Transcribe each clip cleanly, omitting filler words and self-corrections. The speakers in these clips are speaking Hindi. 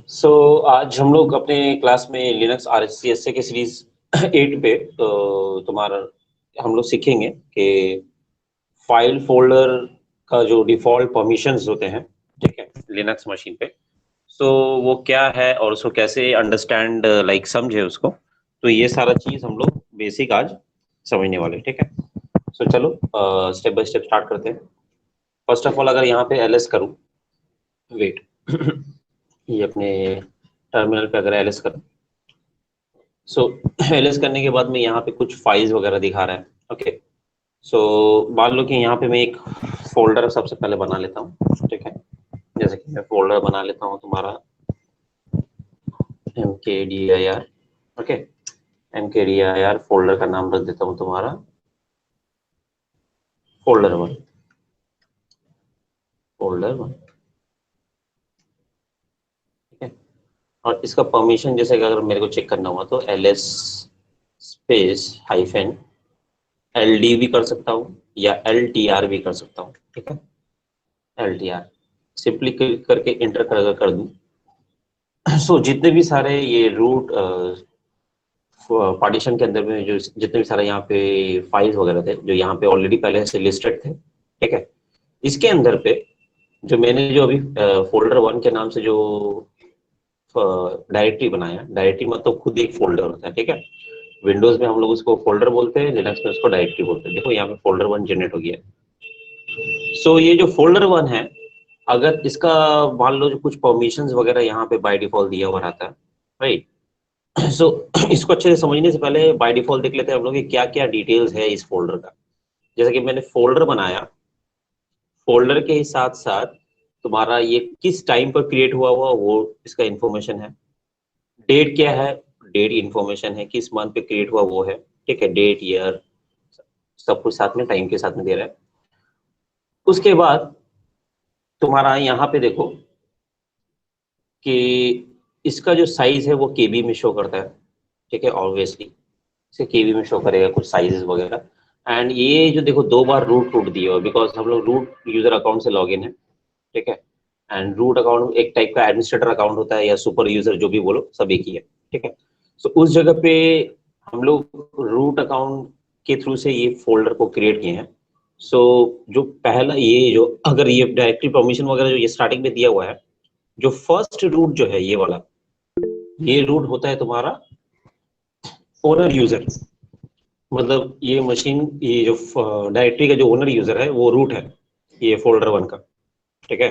आज हम लोग अपने क्लास में लिनक्स RHCSA के सीरीज 8 पे तुम्हारा हम लोग सीखेंगे कि फाइल फोल्डर का जो डिफॉल्ट परमिशंस होते हैं, ठीक है, लिनक्स मशीन पे। वो क्या है और उसको कैसे अंडरस्टैंड लाइक समझे उसको। तो ये सारा चीज हम लोग बेसिक आज समझने वाले, ठीक है। चलो स्टेप बाय स्टेप स्टार्ट करते हैं। फर्स्ट ऑफ ऑल अगर यहाँ पे ls करूँ, वेट ये अपने टर्मिनल पे अगर ls करूँ, ls करने के बाद में यहाँ पे कुछ फाइल्स वगैरह दिखा रहा है। ओके, मान लो कि यहाँ पे मैं एक फोल्डर सबसे पहले बना लेता हूँ, ठीक है। जैसे कि मैं फोल्डर बना लेता हूँ तुम्हारा mkdir, ओके। mkdir फोल्डर का नाम रख देता हूँ तुम्हारा फोल्डर 1, ठीक है। और इसका परमिशन जैसे कि अगर मेरे को चेक करना हुआ तो ls स्पेस हाइफन ld भी कर सकता हूँ या ltr भी कर सकता हूँ, ठीक है। ltr सिंपली क्लिक करके इंटर कर दूं, जितने भी सारे ये रूट पार्टीशन के अंदर में जो जितने भी सारे यहाँ पे फाइल्स वगैरह थे जो यहाँ पे ऑलरेडी पहले से लिस्टेड थे, ठीक है। इसके अंदर पे जो मैंने जो अभी फोल्डर 1 के नाम से जो डायरेक्टरी बनाया, डायरेक्टरी मतलब खुद एक फोल्डर होता है, ठीक है। विंडोज में हम लोग उसको फोल्डर बोलते हैं, लिनक्स में उसको डायरेक्टरी बोलते हैं। देखो यहाँ पे फोल्डर 1 जनरेट हो गया है। ये जो फोल्डर 1 है, अगर इसका मान लो जो कुछ परमिशंस वगैरह यहाँ पे बाय डिफॉल्ट दिया हुआ रहता है, राइट। इसको अच्छे से समझने से पहले बाय डिफॉल्ट देख लेते हैं हम लोग कि क्या क्या डिटेल्स है इस फोल्डर का। जैसे कि मैंने फोल्डर बनाया, फोल्डर के साथ साथ तुम्हारा ये किस टाइम पर क्रिएट हुआ हुआ वो इसका इंफॉर्मेशन है। डेट क्या है, डेट इंफॉर्मेशन है, किस मंथ पे क्रिएट हुआ वो है, ठीक है। डेट, ईयर, सब कुछ साथ में टाइम के साथ में दे रहा है। उसके बाद तुम्हारा यहाँ पे देखो कि इसका जो साइज है वो केबी में शो करता है, ठीक है। ऑब्वियसली इसे केबी में शो करेगा कुछ साइजेस वगैरह। एंड ये जो देखो 2 बार रूट रूट दिया हुआ, बिकॉज हम लोग रूट यूजर अकाउंट से लॉग इन है, ठीक है। एंड रूट अकाउंट एक टाइप का एडमिनिस्ट्रेटर अकाउंट होता है या सुपर यूजर, जो भी बोलो सब एक ही है, ठीक है। उस जगह पे हम लोग रूट अकाउंट के थ्रू से ये फोल्डर को क्रिएट किए हैं। जो पहला ये जो अगर ये डायरेक्टरी परमिशन वगैरह जो ये स्टार्टिंग में दिया हुआ है, जो फर्स्ट रूट जो है ये वाला, ये रूट होता है तुम्हारा ओनर यूजर। मतलब ये मशीन, ये जो डायरेक्टरी का जो ओनर यूजर है वो रूट है ये फोल्डर 1 का, ठीक है।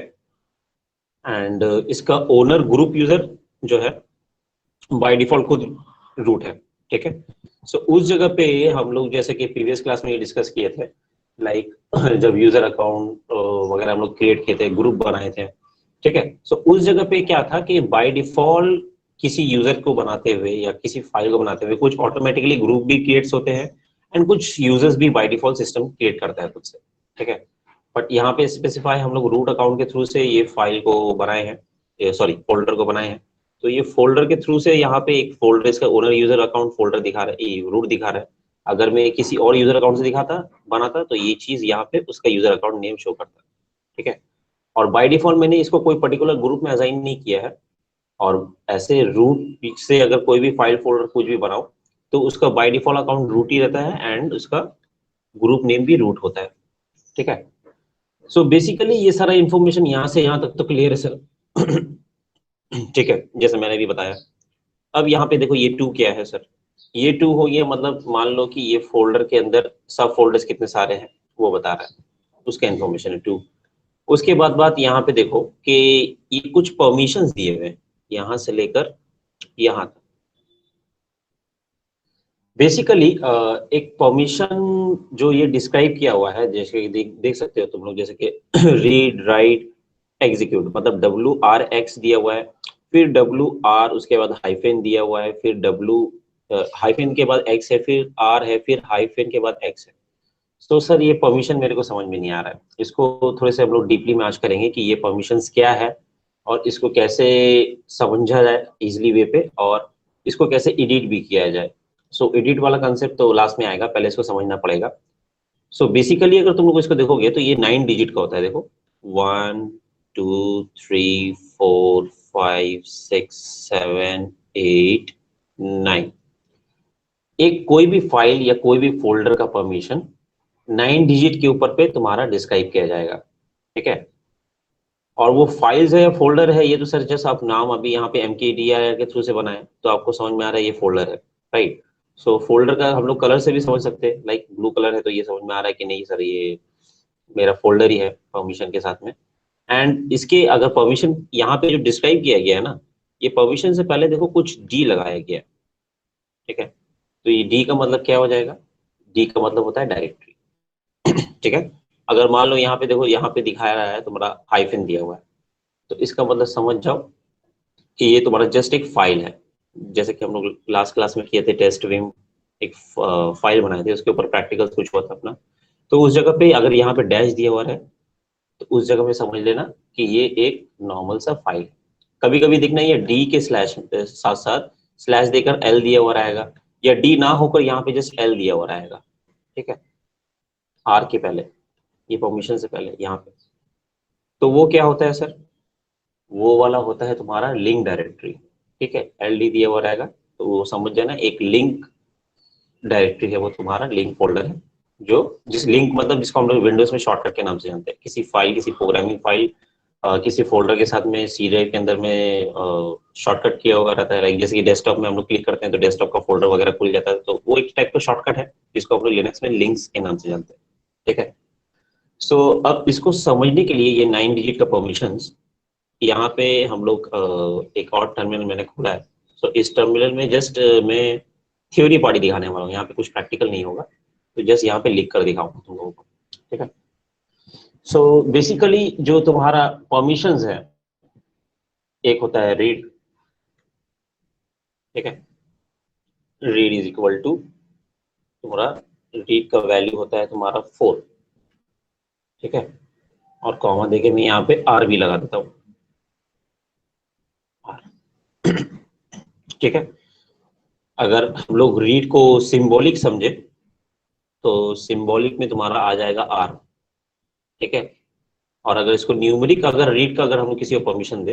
एंड इसका ओनर ग्रुप यूजर जो है बाय डिफॉल्ट खुद रूट है, ठीक है। उस जगह पे हम लोग जैसे कि प्रीवियस क्लास में ये डिस्कस किए थे, लाइक जब यूजर अकाउंट वगैरह हम लोग क्रिएट किए थे, ग्रुप बनाए थे, ठीक है। उस जगह पे क्या था कि बाय डिफॉल्ट किसी यूजर को बनाते हुए या किसी फाइल को बनाते हुए कुछ ऑटोमेटिकली ग्रुप भी क्रिएट्स होते हैं एंड कुछ यूजर्स भी बाय डिफॉल्ट सिस्टम क्रिएट करता है खुद से, ठीक है। बट यहाँ पे स्पेसिफाई हम लोग रूट अकाउंट के थ्रू से ये फाइल को बनाए हैं, सॉरी फोल्डर को बनाए हैं। ये फोल्डर के थ्रू से यहाँ पे एक फोल्डर, इसका ओनर यूजर अकाउंट फोल्डर दिखा रहा है, रूट दिखा रहा है। अगर मैं किसी और यूजर अकाउंट से दिखाता बनाता तो ये चीज यहाँ पे उसका यूजर अकाउंट नेम शो करता, ठीक है। और बाय डिफॉल्ट मैंने इसको कोई पर्टिकुलर ग्रुप में असाइन नहीं किया है। और ऐसे रूट से अगर कोई भी फाइल फोल्डर कुछ भी बनाओ तो उसका बाय डिफॉल्ट अकाउंट रूट ही रहता है एंड उसका ग्रुप नेम भी रूट होता है, ठीक है। बेसिकली ये सारा इंफॉर्मेशन यहाँ से यहाँ तक तो क्लियर है सर। ठीक है, जैसे मैंने भी बताया। अब यहाँ पे देखो ये 2 क्या है सर, ये 2 हो गया, मतलब मान लो कि ये फोल्डर के अंदर सब फोल्डर्स कितने सारे हैं वो बता रहा है, उसका इंफॉर्मेशन है 2। उसके बाद बात यहाँ पे देखो कि ये कुछ परमिशंस दिए हुए हैं यहाँ से लेकर यहाँ तक। बेसिकली एक परमिशन जो ये डिस्क्राइब किया हुआ है, जैसे कि देख सकते हो तुम लोग, जैसे कि रीड, राइट, एग्जीक्यूट, मतलब WRX दिया हुआ है, फिर WR, उसके बाद हाइफेन दिया हुआ है, फिर W हाइफेन के बाद X है, फिर R है, फिर हाइफेन के बाद X है। सर ये परमिशन मेरे को समझ में नहीं आ रहा है, इसको थोड़े से हम लोग डीपली में आज करेंगे कि ये परमिशंस क्या है और इसको कैसे समझा जाए इजिली वे पे, और इसको कैसे एडिट भी किया जाए। एडिट वाला कंसेप्ट तो लास्ट में आएगा, पहले इसको समझना पड़ेगा। बेसिकली अगर तुम लोग इसको देखोगे तो ये 9 डिजिट का होता है। देखो 1 2 3 4 5 6 7 8 9, एक कोई भी फाइल या कोई भी फोल्डर का परमिशन 9 डिजिट के ऊपर पे तुम्हारा डिस्क्राइब किया जाएगा, ठीक है। और वो फाइल्स है या फोल्डर है, ये तो सर जस्ट आप नाम अभी यहाँ पे mkdir के थ्रू से बनाए तो आपको समझ में आ रहा है ये फोल्डर है, राइट। सो फोल्डर का हम लोग कलर से भी समझ सकते हैं, लाइक ब्लू कलर है तो ये समझ में आ रहा है कि नहीं सर ये मेरा फोल्डर ही है परमिशन के साथ में। एंड इसके अगर परमिशन यहाँ पे जो डिस्क्राइब किया गया है ना, ये परमिशन से पहले देखो कुछ डी लगाया गया है, ठीक है। तो ये डी का मतलब क्या हो जाएगा, डी का मतलब होता है डायरेक्टरी, ठीक है। अगर मान लो यहाँ पे देखो, यहाँ पे दिखाया रहा है तुम्हारा हाइफन दिया हुआ है, तो इसका मतलब समझ जाओ कि ये तुम्हारा जस्ट एक फाइल है। जैसे कि हम लोग लास्ट क्लास में किए थे टेस्ट विम, एक फाइल बनाए थे, उसके ऊपर प्रैक्टिकल कुछ हुआ था अपना। तो उस जगह पे अगर यहाँ पे डैश दिया हुआ है तो उस जगह पे समझ लेना कि ये एक नॉर्मल सा फाइल। कभी कभी दिखना ये डी के स्लैश साथ साथ स्लैश देकर एल दिया हुआ रहेगा, या डी ना होकर यहाँ पे जस्ट एल दिया हुआ रहेगा, ठीक है, आर के पहले, ये परमिशन से पहले यहाँ पे। तो वो क्या होता है सर, वो वाला होता है तुम्हारा लिंक डायरेक्टरी, ठीक है। एल डी दिया हुआ रहेगा तो वो समझ जाना एक लिंक डायरेक्टरी है, वो तुम्हारा लिंक फोल्डर है। जो जिस लिंक मतलब जिसको हम लोग विंडोज में शॉर्टकट के नाम से जानते हैं, किसी फाइल, किसी प्रोग्रामिंग फाइल किसी फोल्डर के साथ में सी ड्राइव के अंदर में शॉर्टकट किया हुआ रहता है, लाइक जैसे कि डेस्कटॉप में हम लोग क्लिक करते हैं तो डेस्कटॉप का फोल्डर वगैरह खुल जाता है, तो वो एक टाइप का शॉर्टकट है जिसको हम लोग लिनक्स में लिंक्स के नाम से जानते हैं, ठीक है। सो अब इसको समझने के लिए ये 9 डिजिट का परमिशंस, यहाँ पे हम लोग एक और टर्मिनल मैंने खोला है। सो इस टर्मिनल में जस्ट मैं थ्योरी पार्टी दिखाने वाला हूँ, यहाँ पे कुछ प्रैक्टिकल नहीं होगा, तो जस्ट यहाँ पे लिख कर दिखाऊंगा तुम लोगों को, ठीक है। सो बेसिकली जो तुम्हारा परमिशंस है, एक होता है रीड, ठीक है। रीड इज इक्वल टू तुम्हारा, रीड का वैल्यू होता है तुम्हारा 4, ठीक है। और कॉमा देके मैं यहाँ पे आर भी लगा देता हूँ, आर, ठीक है। अगर हम लोग रीड को सिंबॉलिक समझे तो सिंबॉलिक में तुम्हारा आ जाएगा आर, ठीक है। और अगर इसको न्यूमेरिक, अगर रीड का अगर हम लोग किसी को परमिशन दे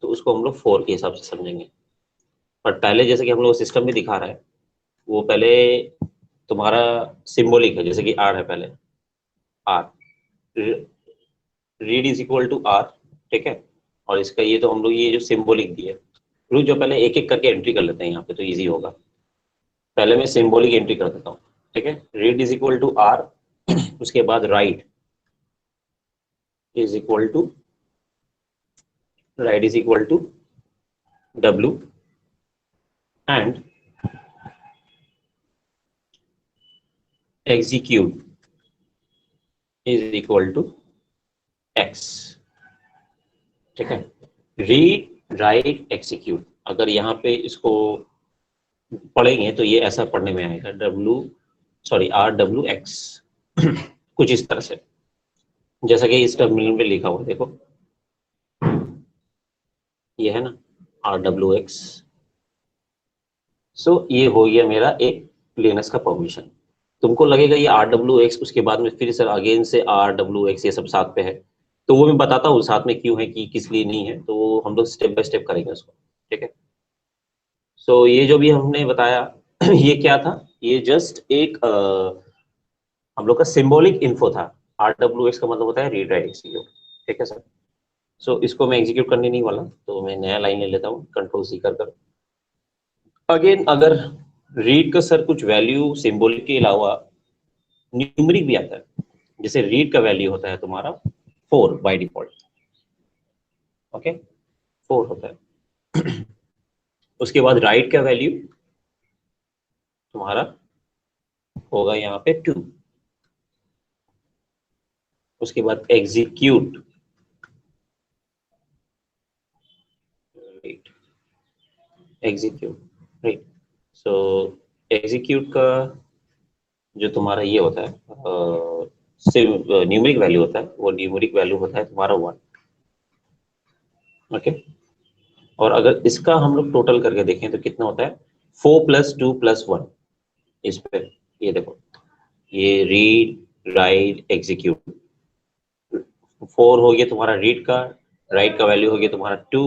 तो उसको हम लोग 4 के हिसाब से समझेंगे। पर पहले जैसे कि हम लोग सिस्टम में दिखा रहा है, वो पहले तुम्हारा सिंबॉलिक है, जैसे कि आर है पहले, R, read is equal to R, ठीक है। और इसका ये तो हम लोग ये जो सिंबॉलिक दिए, रुक जो पहले एक एक करके एंट्री कर लेते हैं यहाँ पे तो इजी होगा। पहले मैं सिंबॉलिक एंट्री कर देता हूँ, ठीक है। Read is equal to R, उसके बाद write is equal to, write is equal to W, and execute is equal to X, ठीक है। रीड राइट एग्जीक्यूट, अगर यहाँ पे इसको पढ़ेंगे तो ये ऐसा पढ़ने में आएगा W, sorry R W x, कुछ इस तरह से, जैसा कि इस टर्मिनल में लिखा हुआ देखो, ये है ना आर डब्ल्यू एक्स। सो ये हो गया मेरा एक लिनक्स का परमिशन। तुमको लगेगा ये आर डब्ल्यू एक्स, उसके बाद में फिर सर अगेन से आर डब्ल्यू एक्स ये सब साथ पे है, तो वो मैं बताता हूँ साथ में क्यों है कि किस लिए नहीं है, तो वो हम लोग स्टेप बाय स्टेप करेंगे उसको, ठीक है। सो ये जो भी हमने बताया ये क्या था, ये जस्ट एक हम लोग का सिंबॉलिक इन्फो था। आर डब्ल्यू एक्स का मतलब होता है रीड राइट एग्जीक्यूट, ठीक है सर। सो इसको मैं एग्जीक्यूट करने नहीं वाला, तो मैं नया लाइन ले लेता हूँ, कंट्रोल सी कर अगेन। अगर रीड का सर कुछ वैल्यू सिंबॉलिक के अलावा न्यूमेरिक भी आता है, जैसे रीड का वैल्यू होता है तुम्हारा 4 बाय डिफॉल्ट, ओके, 4 होता है। उसके बाद राइट का वैल्यू तुम्हारा होगा यहाँ पे 2, उसके बाद एग्जीक्यूट, राइट, एग्जीक्यूट, राइट। सो एग्जीक्यूट का जो तुम्हारा ये होता है न्यूमेरिक वैल्यू होता है, वो न्यूमेरिक वैल्यू होता है तुम्हारा 1, ओके। और अगर इसका हम लोग टोटल करके देखें तो कितना होता है, 4 + 2 + 1, इस पे ये देखो, ये रीड राइट एग्जीक्यूट, 4 हो गया तुम्हारा रीड का, राइट का वैल्यू हो गया तुम्हारा 2,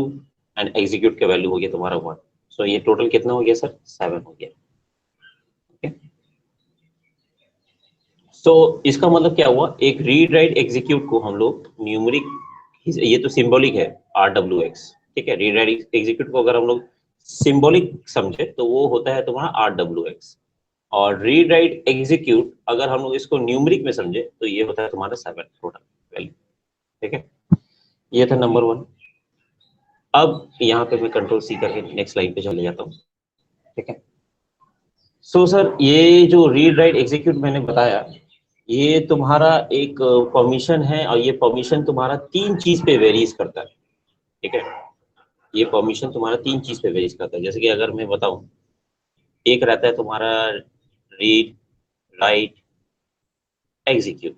एंड एग्जीक्यूट का वैल्यू हो गया तुम्हारा 1। सो ये टोटल कितना हो गया सर? 7 हो गया। ओके, सो इसका मतलब क्या हुआ, एक रीड राइट एग्जीक्यूट को हम लोग न्यूमेरिक, ये तो सिंबॉलिक है RWX, ठीक है। रीड राइट एग्जीक्यूट को अगर हम लोग सिंबॉलिक समझे तो वो होता है तुम्हारा RWX, और रीड राइट एग्जीक्यूट अगर हम लोग इसको न्यूमेरिक में समझे तो ये होता है तुम्हारा 7 टोटल वैल्यू, ठीक है। ये था नंबर 1। अब यहाँ पे मैं कंट्रोल C करके नेक्स्ट लाइन पे चले जाता हूँ, ठीक है। सो सर ये जो रीड राइट एग्जीक्यूट मैंने बताया, ये तुम्हारा एक परमिशन है, और ये परमिशन तुम्हारा 3 चीज पे वेरीज करता है, ठीक है। ये परमिशन तुम्हारा 3 चीज पे वेरीज करता है। जैसे कि अगर मैं बताऊं, एक रहता है तुम्हारा रीड राइट एग्जीक्यूट,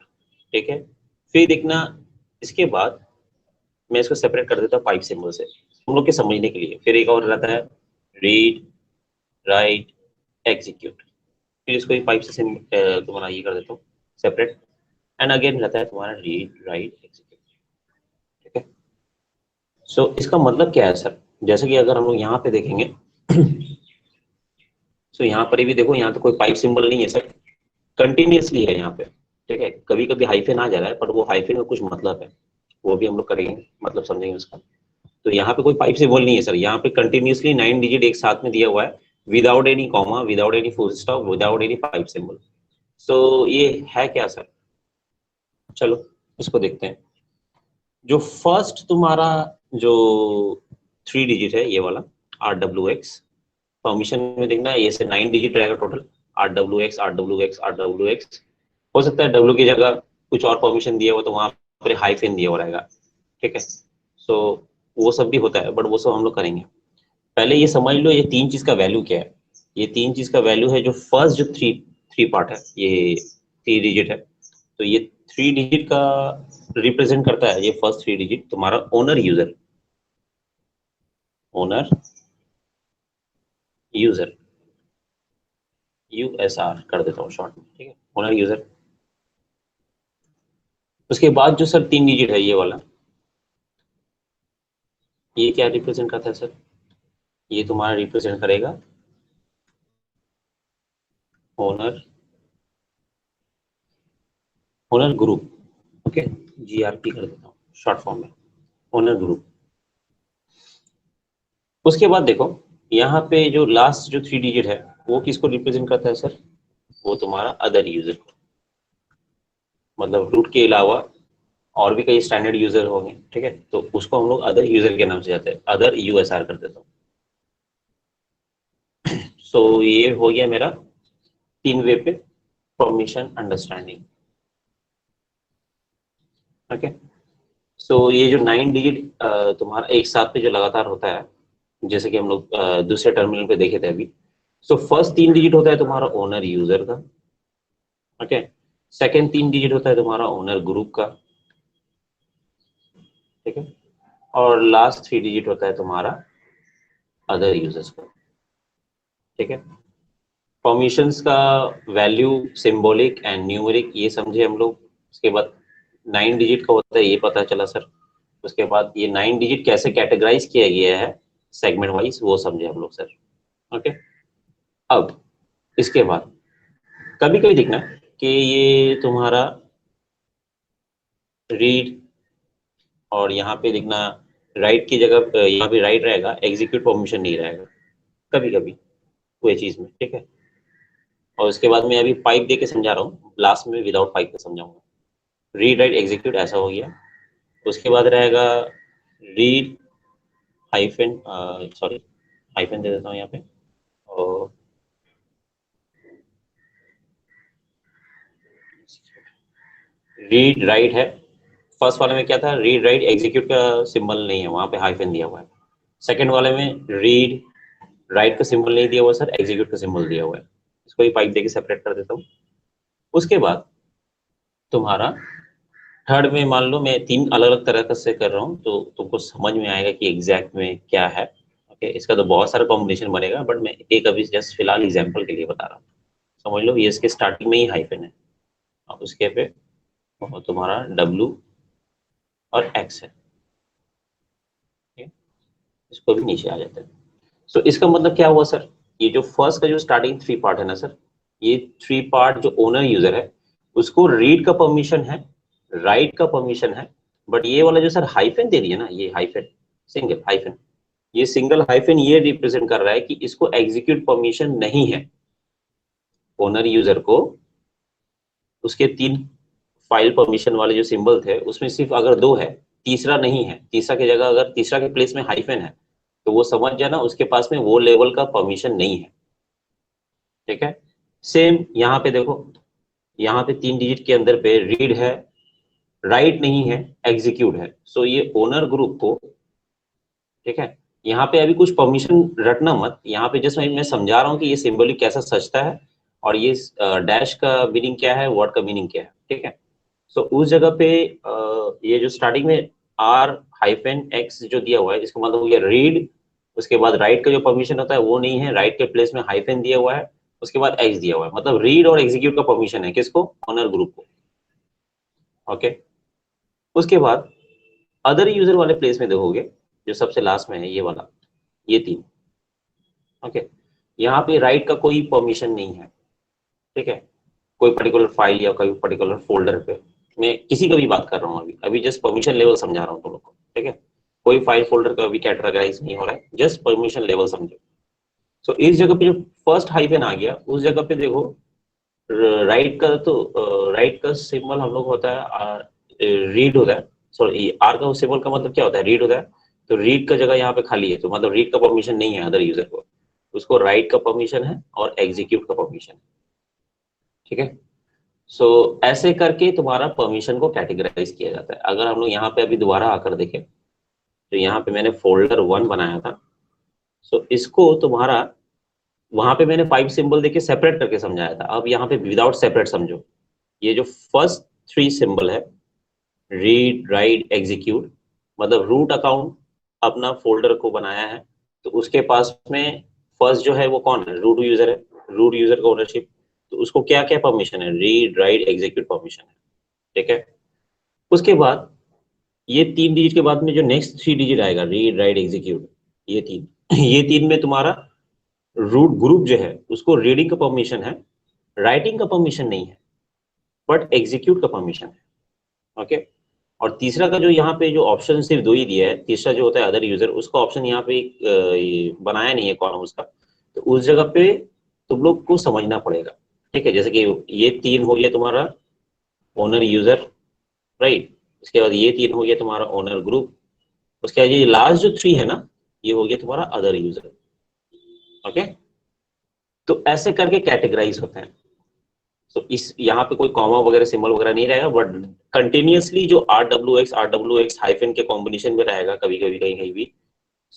ठीक है। फिर देखना, इसके बाद मैं इसको सेपरेट कर देता हूँ पाइप सिंबल से तुम लोग के समझने के लिए। फिर एक और रहता है रीड राइट एग्जीक्यूट, फिर इसको एक पाइप से तुम्हारा ये कर देता हूँ सेपरेट, एंड अगेन रहता है तुम्हारा रीड राइट एग्जीक्यूट, ठीक है। सो इसका मतलब क्या है सर, जैसे कि अगर हम लोग यहाँ पे देखेंगे सो यहाँ पर भी देखो, यहाँ तो कोई पाइप सिंबल नहीं है सर, कंटिन्यूअसली है यहाँ पे, ठीक है। कभी कभी हाइफन आ जा रहा है, पर वो हाइफन का कुछ मतलब है, वो भी हम लोग करेंगे, मतलब समझेंगे उसका। तो यहाँ पे कोई पाइप सिंबल नहीं है सर, यहाँ पे कंटिन्यूअसली 9 डिजिट एक साथ में दिया हुआ है, without any comma, without any full stop, without any pipe symbol. So ये है क्या सर? चलो इसको देखते हैं। जो फर्स्ट तुम्हारा जो 3 डिजिट है ये वाला RWX, परमिशन में देखना ये से 9 डिजिट रहेगा टोटल, RWX RWX RWX। हो सकता है W की जगह कुछ और परमिशन दिया हुआ तो वहां पर हाइफन दिया हुआ रहेगा, ठीक है। सो वो सब भी होता है, बट वो सब हम लोग करेंगे। पहले ये समझ लो ये 3 चीज का वैल्यू क्या है। ये 3 चीज का वैल्यू है, जो फर्स्ट जो थ्री थ्री पार्ट है, ये 3 डिजिट है, तो ये 3 डिजिट का रिप्रेजेंट करता है, ये फर्स्ट 3 डिजिट तुम्हारा owner user, owner user, USR कर देता हूँ शॉर्ट में, ठीक है, ओनर यूजर। उसके बाद जो सर 3 डिजिट है ये वाला, ये क्या रिप्रेजेंट करता है सर? ये तुम्हारा रिप्रेजेंट करेगा owner, owner group, okay, GRP कर देता हूँ शॉर्ट फॉर्म में, ओनर ग्रुप। उसके बाद देखो यहाँ पे जो लास्ट जो 3 डिजिट है वो किसको रिप्रेजेंट करता है सर? वो तुम्हारा अदर यूजर को, मतलब रूट के अलावा और भी कई स्टैंडर्ड यूजर होंगे, ठीक है, तो उसको हम लोग अदर यूजर के नाम से जाते हैं, अदर USR कर देता हूँ। सो ये हो गया मेरा 3 वे पे परमिशन अंडरस्टैंडिंग, ओके। सो ये जो 9 डिजिट तुम्हारा एक साथ पे जो लगातार होता है, जैसे कि हम लोग दूसरे टर्मिनल पे देखे थे अभी। सो फर्स्ट 3 डिजिट होता है तुम्हारा ओनर यूजर का, ओके। सेकंड 3 डिजिट होता है तुम्हारा ओनर ग्रुप का, ठीक है। और लास्ट 3 डिजिट होता है तुम्हारा अदर यूजर्स का, ठीक है। परमिशंस का वैल्यू सिंबॉलिक एंड न्यूमेरिक ये समझे हम लोग। उसके बाद 9 डिजिट का होता है ये पता चला सर। उसके बाद ये 9 डिजिट कैसे कैटेगराइज किया गया है सेगमेंट वाइज वो समझे हम लोग सर, ओके। अब इसके बाद कभी कभी देखना कि ये तुम्हारा रीड, और यहाँ पे देखना राइट की जगह यहाँ पे राइट रहेगा, एग्जीक्यूट परमिशन नहीं रहेगा कभी कभी कोई चीज में, ठीक है। और उसके बाद मैं अभी पाइप दे के समझा रहा हूँ, लास्ट में विदाउट पाइप का समझाऊंगा। रीड राइट एग्जीक्यूट ऐसा हो गया। उसके बाद रहेगा रीड हाइफन, सॉरी हाइफन दे देता हूँ यहाँ पे, और रीड राइट है। फर्स्ट वाले में क्या था, रीड राइट एग्जीक्यूट का सिंबल नहीं है, वहां पे हाइफन दिया हुआ है। सेकंड वाले में रीड राइट का सिंबल नहीं दिया हुआ सर, एग्जीक्यूट का सिंबल दिया हुआ है। इसको ही पाइप देके सेपरेट कर देता हूँ। उसके बाद तुम्हारा थर्ड में मान लो मैं 3 अलग अलग तरह का से कर रहा हूँ, तो तुमको समझ में आएगा कि एग्जैक्ट में क्या है, ओके। इसका तो बहुत सारा कॉम्बिनेशन बनेगा, बट मैं एक अभी जस्ट फिलहाल एग्जाम्पल के लिए बता रहा हूँ। समझ लो ये इसके स्टार्टिंग में ही हाइफन है, और उसके पे वो तुम्हारा W और X है, ठीक है? इसको भी नीचे आ जाता है। सो इसका मतलब क्या हुआ सर, ये जो फर्स्ट का जो स्टार्टिंग 3 पार्ट है ना सर, ये 3 पार्ट जो ओनर यूजर है उसको रीड का परमिशन है, राइट का परमिशन है, बट ये वाला जो सर हाइफन दे दिया ना, ये हाइफन, सिंगल हाइफन, ये सिंगल हाइफन ये रिप्रेजेंट कर रहा है कि इसको एग्जीक्यूट परमिशन नहीं है। ओनर यूजर को उसके 3 फाइल परमिशन वाले जो सिंबल थे उसमें सिर्फ अगर 2 है, तीसरा नहीं है, तीसरा की जगह अगर तीसरा के प्लेस में हाइफन है तो वो समझ जाना उसके पास में वो लेवल का परमिशन नहीं है। ठीक है, सेम यहाँ पे देखो, यहाँ पे 3 डिजिट के अंदर पे रीड है, राइट नहीं है, एग्जीक्यूट है। सो ये ओनर ग्रुप को, ठीक है, यहाँ पे अभी कुछ परमिशन रटना मत, यहाँ पे जस्ट मैं समझा रहा हूँ कि ये सिंबलिक कैसा सचता है और ये डैश का मीनिंग क्या है, वर्ड का मीनिंग क्या है। ठीक है, सो उस जगह पे ये जो स्टार्टिंग में आर हाइफन एक्स जो दिया हुआ है इसका मतलब हो गया रीड, उसके बाद राइट का जो परमिशन होता है वो नहीं है, राइट के प्लेस में हाइफन दिया हुआ है, उसके बाद एक्स दिया हुआ है, मतलब रीड और एग्जीक्यूट का परमिशन है किसको, ओनर ग्रुप को। ओके, उसके बाद अदर यूजर वाले प्लेस में देखोगे जो सबसे लास्ट में है ये वाला, ये 3। ओके, यहाँ पे राइट का कोई परमिशन नहीं है। ठीक है, कोई पर्टिकुलर फाइल या कोई पर्टिकुलर फोल्डर पे, मैं किसी का भी बात कर रहा हूँ, अभी अभी जस्ट परमिशन लेवल समझा रहा हूँ तुम लोग को। ठीक है, कोई फाइल फोल्डर का अभी कैटेगराइज नहीं हो रहा है, जस्ट परमिशन लेवल समझो। सो इस जगह पे जो फर्स्ट हाइफन आ गया उस जगह पे देखो, राइट का तो राइट का सिंबल हम लोग होता है रीड होता है, सॉरी आर का सिंबल का मतलब क्या होता है, रीड होता है। तो रीड का जगह यहाँ पे खाली है तो मतलब रीड का परमिशन नहीं है अदर यूजर को, उसको राइट का परमिशन है और एग्जीक्यूट का परमिशन है। ठीक है, सो ऐसे करके तुम्हारा परमिशन को कैटेगराइज किया जाता है। अगर हम लोग यहाँ पे अभी दोबारा आकर देखें तो यहाँ पे मैंने फोल्डर 1 बनाया था, सो इसको तुम्हारा वहां पे मैंने 5 सिंबल देके सेपरेट करके समझाया था, अब यहाँ पे विदाउट सेपरेट समझो। ये जो फर्स्ट 3 सिंबल है, रीड राइट एग्जीक्यूट, मतलब रूट अकाउंट अपना फोल्डर को बनाया है तो उसके पास में फर्स्ट जो है वो कौन है, रूट यूजर है, रूट यूजर का ओनरशिप, तो उसको क्या क्या परमिशन है, रीड राइट एग्जीक्यूट परमिशन है। ठीक है, उसके बाद ये 3 डिजिट के बाद में जो नेक्स्ट 3 डिजिट आएगा, रीड राइट एग्जीक्यूट, ये 3 ये 3 में तुम्हारा रूट ग्रुप जो है उसको रीडिंग का परमिशन है, राइटिंग का परमिशन नहीं है, बट एग्जीक्यूट का परमिशन है। ओके, और तीसरा का जो यहाँ पे जो ऑप्शन सिर्फ 2 ही दिया है, तीसरा जो होता है अदर यूजर, उसका ऑप्शन यहाँ पे ये बनाया नहीं है कॉलम उसका, तो उस जगह पे तुम लोग को समझना पड़ेगा। ठीक है, जैसे कि ये 3 हो गया तुम्हारा ओनर यूजर, राइट, उसके बाद ये 3 हो गया तुम्हारा ओनर ग्रुप, उसके बाद ये लास्ट जो 3 है ना ये हो गया तुम्हारा अदर यूजर। ओके, तो ऐसे करके कैटेगराइज होते हैं। तो इस यहाँ पे कोई कॉमा वगैरह सिंबल वगैरह नहीं रहेगा, बट कंटिन्यूअसली जो आर डब्ल्यू एक्स हाइफन के कॉम्बिनेशन में रहेगा कभी कभी कहीं कहीं भी।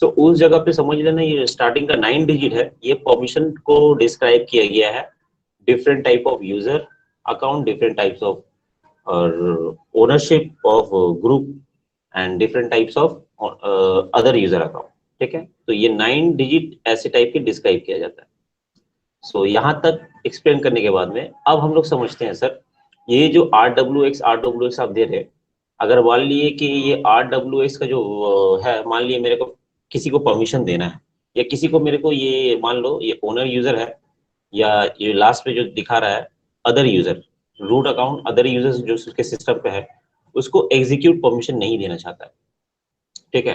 सो उस जगह पे समझ लेना ये स्टार्टिंग का 9 डिजिट है, ये परमिशन को डिस्क्राइब किया गया है, different type of user account, different types of ownership of group and different types of other user account। ठीक है, तो ये 9 डिजिट ऐसे टाइप के डिस्क्राइब किया जाता है। सो यहाँ तक एक्सप्लेन करने के बाद में अब हम लोग समझते हैं सर, ये जो आर डब्ल्यू एक्स आप दे रहे हैं, अगर मान लिए कि ये आर डब्ल्यू एक्स का जो है, मान लिए मेरे को किसी को परमिशन देना है, या किसी को मेरे को ये मान लो ये ओनर यूजर है, या ये लास्ट पे जो दिखा रहा है other user, root account other user जो उसके सिस्टम पे है, उसको एग्जीक्यूट परमिशन नहीं देना चाहता है। ठीक है,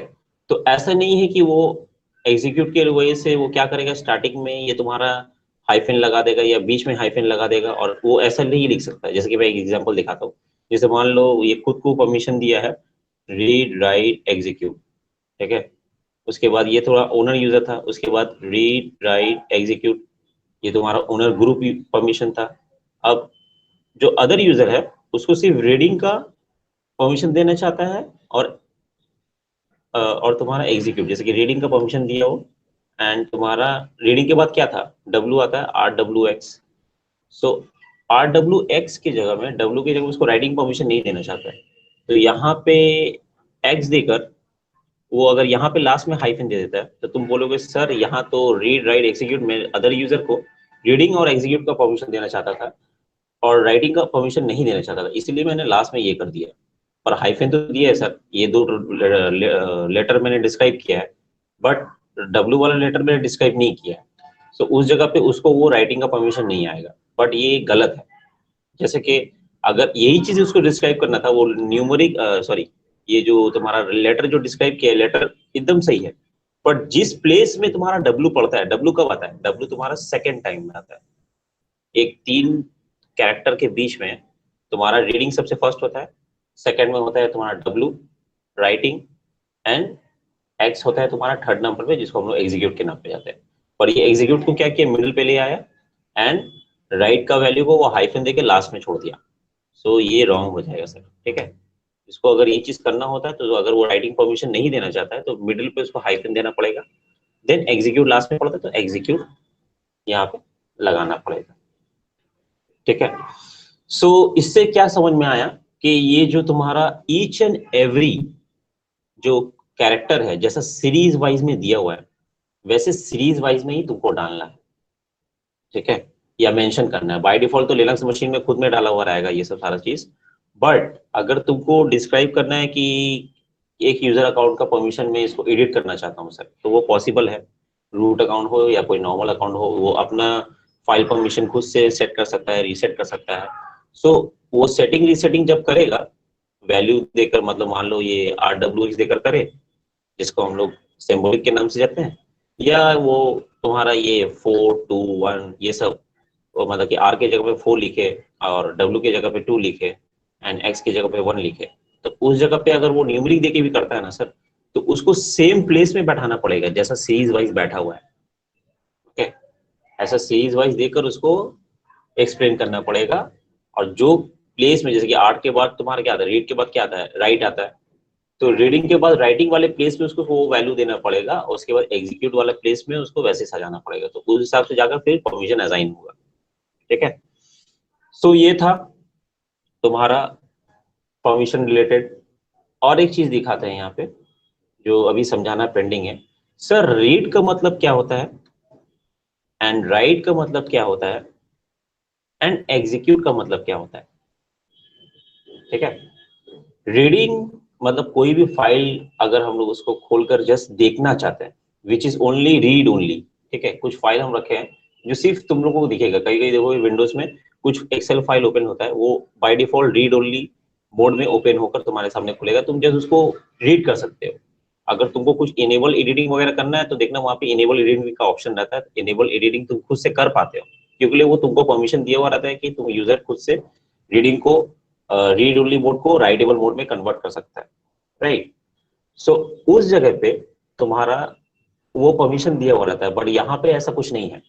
तो ऐसा नहीं है कि वो एग्जीक्यूट की वजह से वो क्या करेगा, स्टार्टिंग में ये तुम्हारा हाइफन लगा देगा या बीच में हाइफन लगा देगा, और वो ऐसा नहीं लिख सकता। जैसे कि मैं एक एग्जांपल दिखाता हूँ, जैसे मान लो ये खुद को परमिशन दिया है रीड राइट एग्जीक्यूट। ठीक है, उसके बाद ये थोड़ा ओनर यूजर था, उसके बाद रीड राइट एग्जीक्यूट, ये तुम्हारा ओनर ग्रुप परमिशन था। अब जो अदर यूजर है उसको सिर्फ रीडिंग का परमिशन देना चाहता है, और तुम्हारा एग्जीक्यूट, जैसे कि रीडिंग का परमिशन दिया हो, एंड तुम्हारा रीडिंग के बाद क्या था, डब्ल्यू आता है, आर डब्ल्यू एक्स। सो आर डब्ल्यू एक्स की जगह में, डब्ल्यू की जगह उसको राइटिंग परमिशन नहीं देना चाहता है, तो यहाँ पे एक्स देकर वो अगर यहाँ पे लास्ट में हाइफन दे देता है तो तुम बोलोगे सर यहाँ तो रीड राइट एग्जीक्यूट में अदर यूजर को रीडिंग और एग्जीक्यूट का परमिशन देना चाहता था और राइटिंग का परमिशन नहीं देना चाहता था, इसलिए मैंने लास्ट में ये कर दिया। पर हाइफन तो दिया है सर, ये 2 लेटर मैंने डिस्क्राइब किया है, बट W वाला लेटर में डिस्क्राइब नहीं किया है, तो उस जगह पे उसको वो राइटिंग का परमिशन नहीं आएगा, बट ये गलत है। जैसे कि अगर यही चीज उसको डिस्क्राइब करना था, वो न्यूमरिक सॉरी, ये जो तुम्हारा लेटर जो डिस्क्राइब किया है, लेटर एकदम सही है, बट जिस प्लेस में तुम्हारा डब्ल्यू पड़ता है, डब्ल्यू कब आता है, डब्ल्यू तुम्हारा सेकंड टाइम में आता है। एक 3 कैरेक्टर के बीच में तुम्हारा रीडिंग सबसे फर्स्ट होता है, सेकंड में होता है तुम्हारा डब्ल्यू राइटिंग, एंड एक्स होता है तुम्हारा थर्ड नंबर पे, जिसको हम लोग एग्जीक्यूट के नाम पे जाते हैं। पर ये एग्जीक्यूट को क्या किया, मिडिल पे ले आया, एंड राइट का वैल्यू को वो हाइफन देके लास्ट में छोड़ दिया। सो ये रॉन्ग हो जाएगा सर, ठीक है। इसको अगर ये चीज करना होता है, तो अगर वो राइटिंग परमिशन नहीं देना चाहता है, तो मिडिल पे उसको हाइफन देना पड़ेगा, देन एग्जीक्यूट लास्ट में पड़ता है, तो एग्जीक्यूट यहाँ पे लगाना पड़ेगा, ठीक है। सो इससे क्या समझ में आया कि ये जो तुम्हारा ईच एंड एवरी जो कैरेक्टर है, जैसा सीरीज वाइज में दिया हुआ है, वैसे सीरीज वाइज में ही तुमको डालना है, ठीक है, या मेंशन करना है। बाय डिफॉल्ट तो लिनक्स मशीन में खुद में डाला हुआ रहेगा ये सब सारा चीज, बट अगर तुमको डिस्क्राइब करना है कि एक यूजर अकाउंट का परमिशन में इसको एडिट करना चाहता हूँ सर, तो वो पॉसिबल है। रूट अकाउंट हो या कोई नॉर्मल अकाउंट हो, वो अपना फाइल परमिशन खुद से सेट कर सकता है, रीसेट कर सकता है। सो वो सेटिंग रीसेटिंग जब करेगा, वैल्यू देकर, मतलब मान लो ये RWX देकर करे, जिसको हम लोग सिंबॉलिक के नाम से जाते हैं, या वो तुम्हारा ये 4 2 1 ये सब, वो मतलब कि R के जगह पे 4 लिखे और W के जगह पे 2 लिखे एंड X की जगह पे 1 लिखे, तो उस जगह पे अगर वो न्यूमेरिक देके भी करता है ना सर, तो उसको सेम प्लेस में बैठाना पड़ेगा जैसा सीरीज वाइज बैठा हुआ है, ओके। ऐसा सीरीज वाइज देकर उसको एक्सप्लेन करना पड़ेगा। और जो प्लेस में, जैसे कि 8 के बाद तुम्हारा क्या आता है, रीड के बाद क्या आता है, राइट आता है, तो रीडिंग के बाद राइटिंग वाले प्लेस में उसको वो वैल्यू देना पड़ेगा, और उसके बाद एग्जीक्यूट वाले प्लेस में उसको वैसे सजाना पड़ेगा, तो उस हिसाब से जाकर फिर परमिशन असाइन होगा, ठीक है। सो ये था तुम्हारा परमिशन रिलेटेड। और एक चीज दिखाते हैं यहाँ पे, जो अभी समझाना पेंडिंग है। सर रीड का मतलब क्या होता है, एंड राइट का मतलब क्या होता है, एंड एग्जीक्यूट का मतलब क्या होता है, ठीक है। रीडिंग मतलब कोई भी फाइल अगर हम लोग उसको खोलकर जस्ट देखना चाहते हैं, which is only read only, ठीक है। कुछ फाइल हम रखे हैं जो सिर्फ तुम लोगों को दिखेगा, कहीं कहीं देखो विंडोज में कुछ एक्सेल फाइल ओपन होता है, वो by default read only mode में ओपन होकर तुम्हारे सामने खुलेगा, तुम जस्ट उसको रीड कर सकते हो। अगर तुमको कुछ इनेबल एडिटिंग वगैरह करना है, तो देखना वहाँ पे इनेबल एडिटिंग का ऑप्शन रहता है, इनेबल एडिटिंग तुम खुद से कर पाते हो, क्योंकि वो तुमको परमिशन दिया हुआ रहता है कि तुम यूजर खुद से रीडिंग को, रीड ओनली मोड को राइटेबल मोड में कन्वर्ट कर सकता है, राइट। सो उस जगह पे तुम्हारा वो परमिशन दिया हुआ रहता है, बट यहाँ पे ऐसा कुछ नहीं है।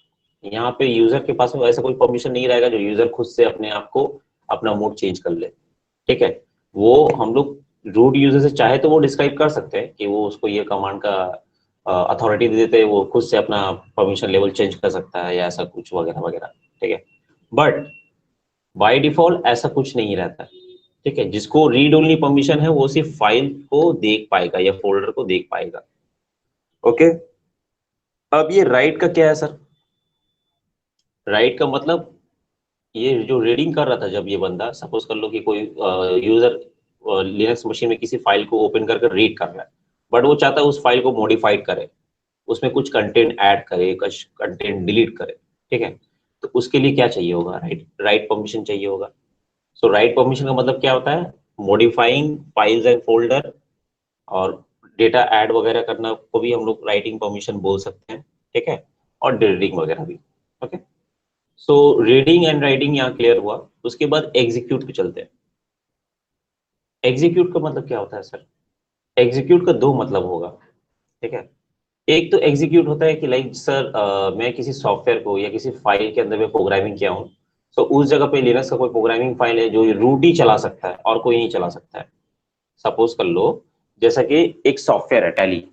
यहाँ पे यूजर के पास में ऐसा कोई परमिशन नहीं रहेगा जो यूजर खुद से अपने आप को अपना मोड चेंज कर ले, ठीक है। वो हम लोग रूट यूजर से चाहे तो वो डिस्क्राइब कर सकते हैं कि वो उसको ये कमांड का अथॉरिटी दे देते हैं, वो खुद से अपना परमिशन लेवल चेंज कर सकता है या ऐसा कुछ वगैरह वगैरह, ठीक है। बट बाय डिफॉल्ट ऐसा कुछ नहीं रहता, ठीक है। जिसको रीड ओनली परमिशन है वो सिर्फ फाइल को देख पाएगा या फोल्डर को देख पाएगा, ओके। अब ये राइट का क्या है सर, राइट का मतलब ये जो रीडिंग कर रहा था, जब ये बंदा सपोज कर लो कि कोई यूजर लिनक्स मशीन में किसी फाइल को ओपन करके रीड कर रहा है, बट वो चाहता है उस फाइल को मॉडिफाइड करे, उसमें कुछ कंटेंट ऐड करे, कुछ कंटेंट डिलीट करे, ठीक है। तो उसके लिए क्या चाहिए होगा, राइट राइट परमिशन चाहिए होगा। सो राइट परमिशन का मतलब क्या होता है, मॉडिफाइंग फाइल्स एंड फोल्डर, और डेटा ऐड वगैरह करना को भी हम लोग राइटिंग परमिशन बोल सकते हैं, ठीक है, और डिलीटिंग वगैरह भी, okay. So reading and writing यहाँ क्लियर हुआ। उसके बाद एग्जीक्यूट पे चलते हैं। एग्जीक्यूट का मतलब क्या होता है सर, एग्जीक्यूट का दो मतलब होगा, ठीक है। एक तो एग्जीक्यूट होता है कि लाइक सर मैं किसी सॉफ्टवेयर को या किसी फाइल के अंदर में प्रोग्रामिंग किया हूँ, तो उस जगह पे लिनक्स का कोई प्रोग्रामिंग फाइल है जो रूट ही चला सकता है और कोई नहीं चला सकता है। सपोज कर लो जैसा कि एक सॉफ्टवेयर है टैली।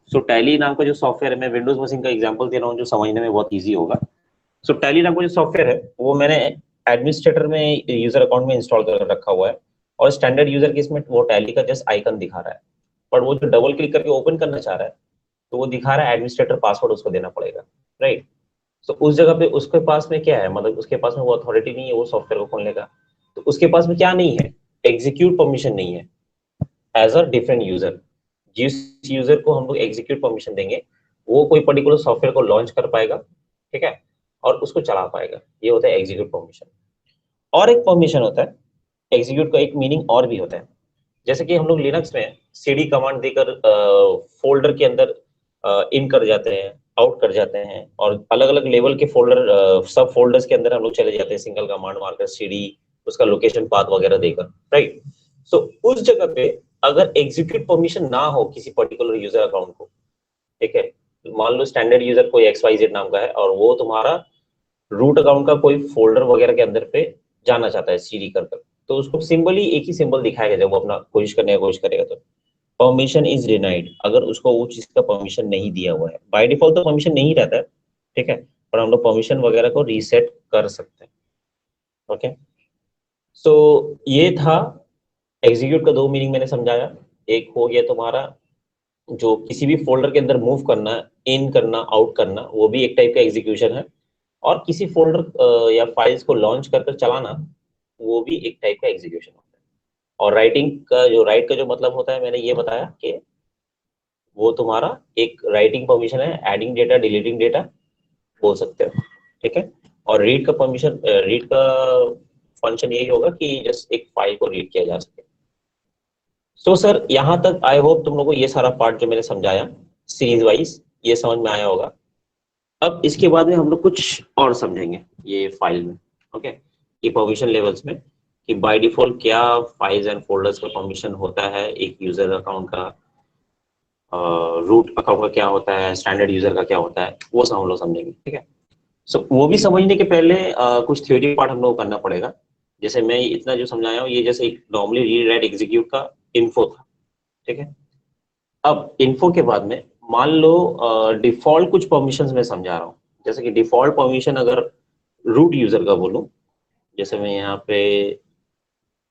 सो टैली नाम का जो सॉफ्टवेयर है, मैं विंडोज मशीन का एग्जांपल दे रहा हूँ जो समझने में बहुत इजी होगा। सो टैली नाम का जो सॉफ्टवेयर है वो मैंने एडमिनिस्ट्रेटर में यूजर अकाउंट में इंस्टॉल कर रखा हुआ है, और स्टैंडर्ड यूजर के इसमें वो टैली का जस्ट आइकन दिखा रहा है, पर वो जो डबल क्लिक करके ओपन करना चाह रहा है, तो वो दिखा रहा है एडमिनिस्ट्रेटर पासवर्ड उसको देना पड़ेगा, राइट। तो उस जगह पे उसके पास में क्या है, मतलब उसके पास में वो अथॉरिटी नहीं है वो सॉफ्टवेयर को खोलने का, तो उसके पास में क्या नहीं है, एग्जीक्यूट परमिशन नहीं है एज अ डिफरेंट यूजर। जिस यूजर को हम लोग एग्जीक्यूट परमिशन देंगे वो कोई पर्टिकुलर सॉफ्टवेयर को लॉन्च कर पाएगा, ठीक है, और उसको चला पाएगा। ये होता है एग्जीक्यूट परमिशन। और एक परमिशन होता है, एग्जीक्यूट का एक मीनिंग और भी होता है। जैसे कि हम लोग लिनक्स में सीडी कमांड देकर फोल्डर के अंदर इन कर जाते हैं, आउट कर जाते हैं, और अलग अलग लेवल के फोल्डर, सब फोल्डर्स के अंदर हम लोग चले जाते हैं सिंगल कमांड मारकर सीडी, उसका लोकेशन पाथ वगैरह देकर, राइट। सो उस जगह पे अगर एग्जीक्यूट परमिशन ना हो किसी पर्टिकुलर यूजर अकाउंट को, ठीक है, मान लो स्टैंडर्ड यूजर कोई XYZ नाम का है और वो तुम्हारा रूट अकाउंट का कोई फोल्डर वगैरह के अंदर पे जाना चाहता है सीडी कर कर, तो उसको सिंबल ही एक ही सिंबल दिखाएगा जब वो अपना कोशिश करने की कोशिश करेगा। तो परमिशन इज डिनाइड, अगर उसको वो चीज का परमिशन नहीं दिया हुआ है। बाय डिफॉल्ट तो परमिशन नहीं रहता है, ठीक है, पर हम लोग परमिशन वगैरह को रीसेट कर सकते हैं। ओके, सो ये था एग्जीक्यूट का दो मीनिंग मैंने समझाया। एक हो गया तुम्हारा जो किसी भी फोल्डर के अंदर मूव करना, इन करना, आउट करना, वो भी एक टाइप का एग्जीक्यूशन है। और किसी फोल्डर या फाइल्स को लॉन्च कर कर चलाना, वो भी एक टाइप का एग्जीक्यूशन होता है। और राइटिंग का जो राइट का जो मतलब होता है मैंने ये बताया कि वो तुम्हारा एक राइटिंग परमिशन है, एडिंग डेटा, डिलीटिंग डेटा बोल सकते हो, ठीक है। और रीड का परमिशन, रीड का फंक्शन यही होगा कि जस्ट एक फाइल को रीड किया जा सके। सो सर यहाँ तक आई होप तुम लोगों को ये सारा पार्ट जो मैंने समझाया सीरीज वाइज ये समझ में आया होगा। अब इसके बाद में हम लोग कुछ और समझेंगे ये फाइल में, ओके, ये परमिशन लेवल्स में, कि बाय डिफॉल्ट क्या फाइल्स एंड फोल्डर्स का परमिशन होता है एक यूजर अकाउंट का, रूट अकाउंट का क्या होता है, स्टैंडर्ड यूजर का क्या होता है, वो सब हम लोग समझेंगे, ठीक है। सो वो भी समझने के पहले कुछ थ्योरी पार्ट हम लोग को करना पड़ेगा। जैसे मैं इतना जो समझाया हूँ ये जैसे नॉर्मली रीड राइट एग्जीक्यूट का इन्फो था, ठीक है। अब इन्फो के बाद में मान लो डिफॉल्ट कुछ परमिशंस मैं समझा रहा हूँ। जैसे कि डिफॉल्ट परमिशन अगर रूट यूजर का बोलूं, जैसे मैं यहाँ पे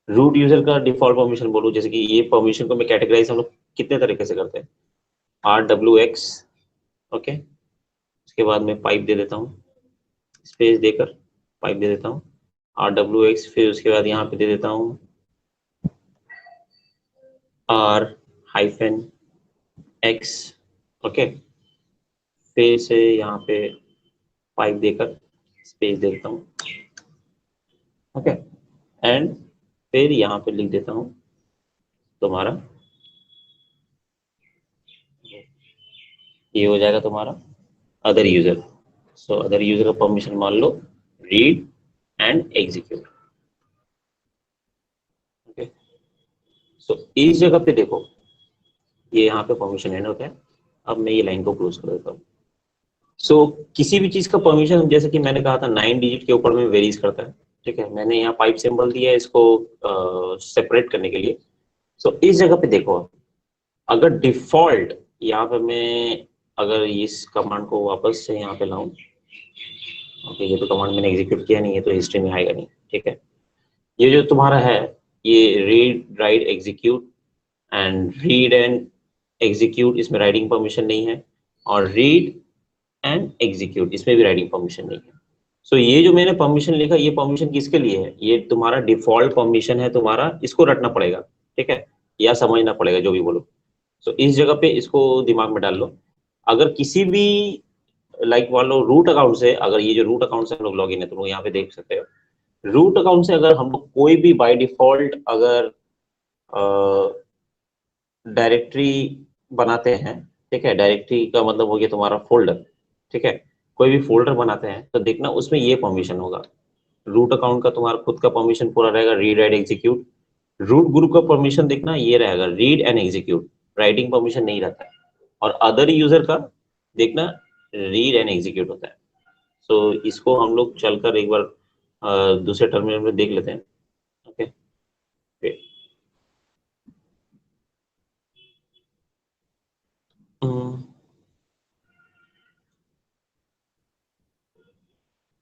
रूट यूजर का डिफॉल्ट परमिशन बोलूं, जैसे कि ये परमिशन को मैं कैटेगराइज हम लोग कितने तरीके से करते हैं, RWX, ओके, उसके बाद में पाइप दे देता हूँ, स्पेस देकर पाइप दे देता हूँ RWX, फिर उसके बाद यहाँ पे दे देता हूँ R-X, ओके, फिर से यहाँ पे पाइप देकर स्पेस दे देता हूँ, ओके, एंड फिर यहाँ पे लिख देता हूँ तुम्हारा, ये हो जाएगा तुम्हारा other user. So other user का परमिशन मान लो रीड एंड एग्जीक्यूट, ओके। सो इस जगह पे देखो ये यहाँ पे परमिशन एंड होता है। अब मैं ये लाइन को क्लोज कर देता हूँ। सो किसी भी चीज का परमिशन जैसे कि मैंने कहा था 9 डिजिट के ऊपर में वेरीज करता है, ठीक है। मैंने यहाँ पाइप सिंबल दिया है इसको सेपरेट करने के लिए। सो इस जगह पे देखो, अगर डिफॉल्ट यहाँ पे मैं अगर इस कमांड को वापस से यहाँ पे लाऊं, ओके, ये तो कमांड मैंने एग्जीक्यूट किया नहीं है तो हिस्ट्री में आएगा नहीं, ठीक है। ये जो तुम्हारा है ये read write execute and execute, इसमें राइटिंग परमिशन नहीं है, और रीड एंड एग्जीक्यूट इसमें भी राइटिंग परमिशन नहीं है। सो ये जो मैंने परमिशन लिखा ये परमिशन किसके लिए है, ये तुम्हारा डिफॉल्ट परमिशन है तुम्हारा, इसको रटना पड़ेगा, ठीक है, या समझना पड़ेगा जो भी बोलो। सो इस जगह पे इसको दिमाग में डाल लो। अगर किसी भी लाइक मान लो रूट अकाउंट से, अगर ये जो रूट अकाउंट से हम लोग लॉग इन है तुम लोग यहाँ पे देख सकते हो, रूट अकाउंट से अगर हम लोग कोई भी बाय डिफॉल्ट अगर डायरेक्टरी बनाते हैं, ठीक है, डायरेक्टरी का मतलब हो गया तुम्हारा फोल्डर, ठीक है, कोई भी फोल्डर बनाते हैं तो देखना उसमें ये परमिशन होगा। रूट अकाउंट का तुम्हारा खुद का परमिशन पूरा रहेगा read write execute. Root group का परमिशन देखना ये रहेगा read and execute, writing permission नहीं रहता है। और अदर यूजर का देखना रीड एंड एग्जीक्यूट होता है। सो इसको हम लोग चलकर एक बार दूसरे टर्मिनल में देख लेते हैं, ओके।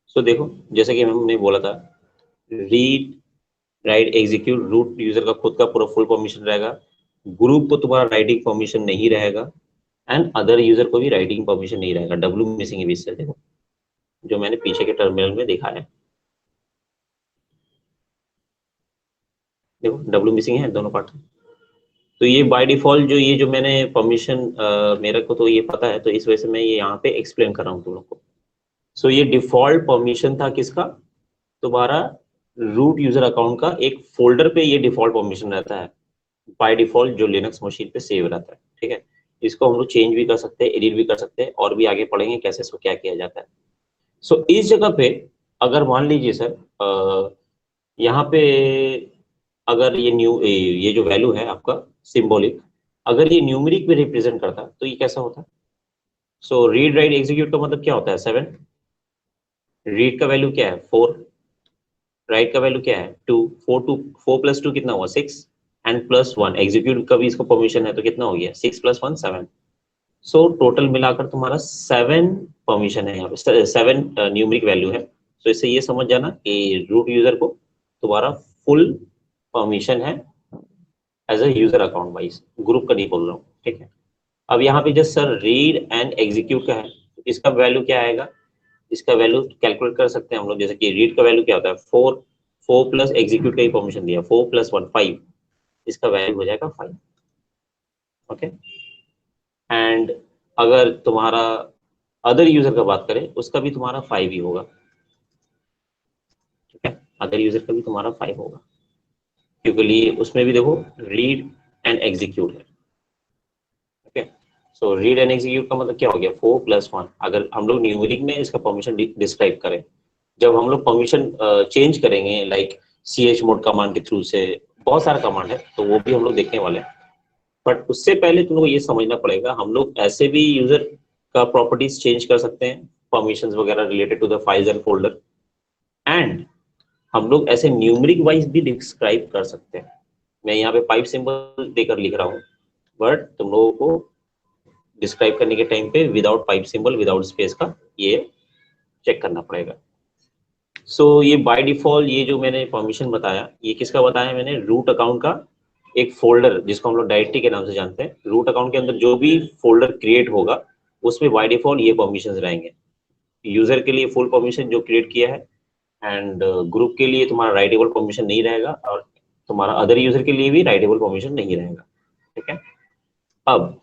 सो देखो जैसे कि हमने बोला था read write execute, root user का खुद का पूरा फुल परमिशन रहेगा, ग्रुप को तुम्हारा राइटिंग परमिशन नहीं रहेगा, एंड अदर यूजर को भी राइटिंग परमिशन नहीं रहेगा। डब्ल्यू मिसिंग है बीच से, देखो जो मैंने पीछे के टर्मिनल में देखा है, देखो डब्ल्यू मिसिंग है दोनों पार्ट। तो ये बाय डिफॉल्ट जो ये जो मैंने परमिशन मेरे को तो ये पता है, तो इस वजह से मैं ये यहाँ पे एक्सप्लेन कर रहा हूँ तुम लोग को। सो ये डिफॉल्ट परमिशन था किसका, तुम्हारा रूट यूजर अकाउंट का। एक फोल्डर पे ये डिफॉल्ट परमिशन रहता है बाय डिफॉल्ट जो लिनक्स मशीन पे सेव रहता है, ठीक है। इसको हम लोग चेंज भी कर सकते हैं, एडिट भी कर सकते हैं, और भी आगे पढ़ेंगे कैसे इसको क्या किया जाता है। सो इस जगह पे अगर मान लीजिए सर यहाँ पे अगर ये जो वैल्यू है आपका सिंबॉलिक, अगर ये न्यूमेरिक में रिप्रेजेंट करता तो ये कैसा होता। सो रीड राइट एग्जीक्यूट का मतलब क्या होता है, 7। रीड का वैल्यू क्या है, 4। राइट का वैल्यू क्या है, 2। 4 प्लस 2 कितना हुआ, 6। एंड प्लस 1 एग्जीक्यूट का भी इसको परमिशन है, तो कितना हो गया, 6 प्लस 1 7। सो टोटल मिलाकर तुम्हारा 7 परमिशन है यहाँ पे, 7 न्यूमेरिक वैल्यू है। तो इससे ये समझ जाना कि रूट यूजर को तुम्हारा फुल परमिशन है as a user account wise, group का नहीं बोल रहा हूँ, ठीक है। अब यहाँ पे just sir read and execute का है, तो इसका वैल्यू क्या आएगा, इसका वैल्यू कैलकुलेट कर सकते हैं हम लोग। जैसे कि रीड का वैल्यू क्या होता है, 4। 4 प्लस एग्जीक्यूट का ही परमिशन दिया, 4 प्लस 1 5, इसका वैल्यू हो जाएगा 5। ओके। एंड अगर तुम्हारा अदर यूजर का बात करें, उसका भी तुम्हारा 5 ही होगा, ठीक है। अदर यूजर का भी तुम्हारा 5 होगा, क्योंकि लिए उसमें भी देखो रीड एंड एग्जीक्यूट है, okay. So read and execute का मतलब क्या हो गया, 4 प्लस 1। अगर हम लोग न्यूमेरिक में इसका परमिशन डिस्क्राइब करें, जब हम लोग परमिशन चेंज करेंगे लाइक chmod कमांड के थ्रू से, बहुत सारा कमांड है तो वो भी हम लोग देखने वाले हैं। बट उससे पहले तुम लोग ये समझना पड़ेगा, हम लोग ऐसे भी यूजर का प्रॉपर्टीज चेंज कर सकते हैं, परमिशंस वगैरह related to the files and folder. And हम लोग ऐसे न्यूमेरिक वाइज भी डिस्क्राइब कर सकते हैं। मैं यहाँ पे पाइप सिंबल देकर लिख रहा हूँ, बट तुम लोगों को डिस्क्राइब करने के टाइम पे without pipe symbol without space का ये चेक करना पड़ेगा। सो ये बाय डिफॉल्ट ये जो मैंने परमिशन बताया, ये किसका बताया मैंने, रूट अकाउंट का एक फोल्डर जिसको हम लोग डायरेक्टरी के नाम से जानते हैं। रूट अकाउंट के अंदर जो भी फोल्डर क्रिएट होगा उसमें बाय डिफॉल्ट ये परमिशंस रहेंगे। यूजर के लिए फुल परमिशन जो क्रिएट किया है, एंड ग्रुप के लिए तुम्हारा राइटेबल परमिशन नहीं रहेगा, और तुम्हारा अदर यूजर के लिए भी राइटेबल परमिशन नहीं रहेगा, ठीक है। अब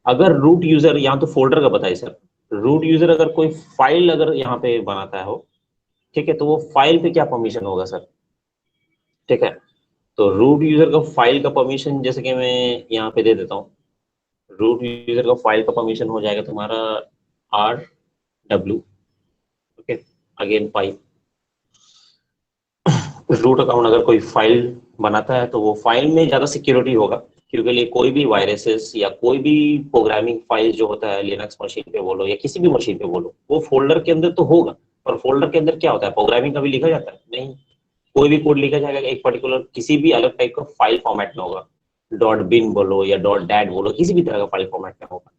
अगर रूट यूजर, यहाँ तो फोल्डर का बताइए सर, रूट यूजर अगर कोई फाइल अगर यहाँ पे बनाता हो, ठीक है, तो वो फाइल पे क्या परमिशन होगा सर, ठीक है। तो रूट यूजर का फाइल का परमिशन जैसे कि मैं यहाँ पे दे देता हूँ, रूट यूजर का फाइल का परमिशन हो जाएगा तुम्हारा RW, okay. Again file, root account अगर कोई फाइल बनाता है तो वो फाइल में ज्यादा सिक्योरिटी होगा, क्योंकि लिए कोई भी वायरसेस या कोई भी प्रोग्रामिंग फाइल जो होता है लिनक्स मशीन पे बोलो या किसी भी मशीन पे बोलो, वो फोल्डर के अंदर तो होगा। और फोल्डर के अंदर क्या होता है, प्रोग्रामिंग का भी लिखा जाता है नहीं, कोई भी कोड लिखा जाएगा एक पर्टिकुलर किसी भी अलग टाइप का फाइल फॉर्मेट में होगा, डॉट बिन बोलो या डॉट डैट बोलो, किसी भी तरह का फाइल फॉर्मेट में होगा।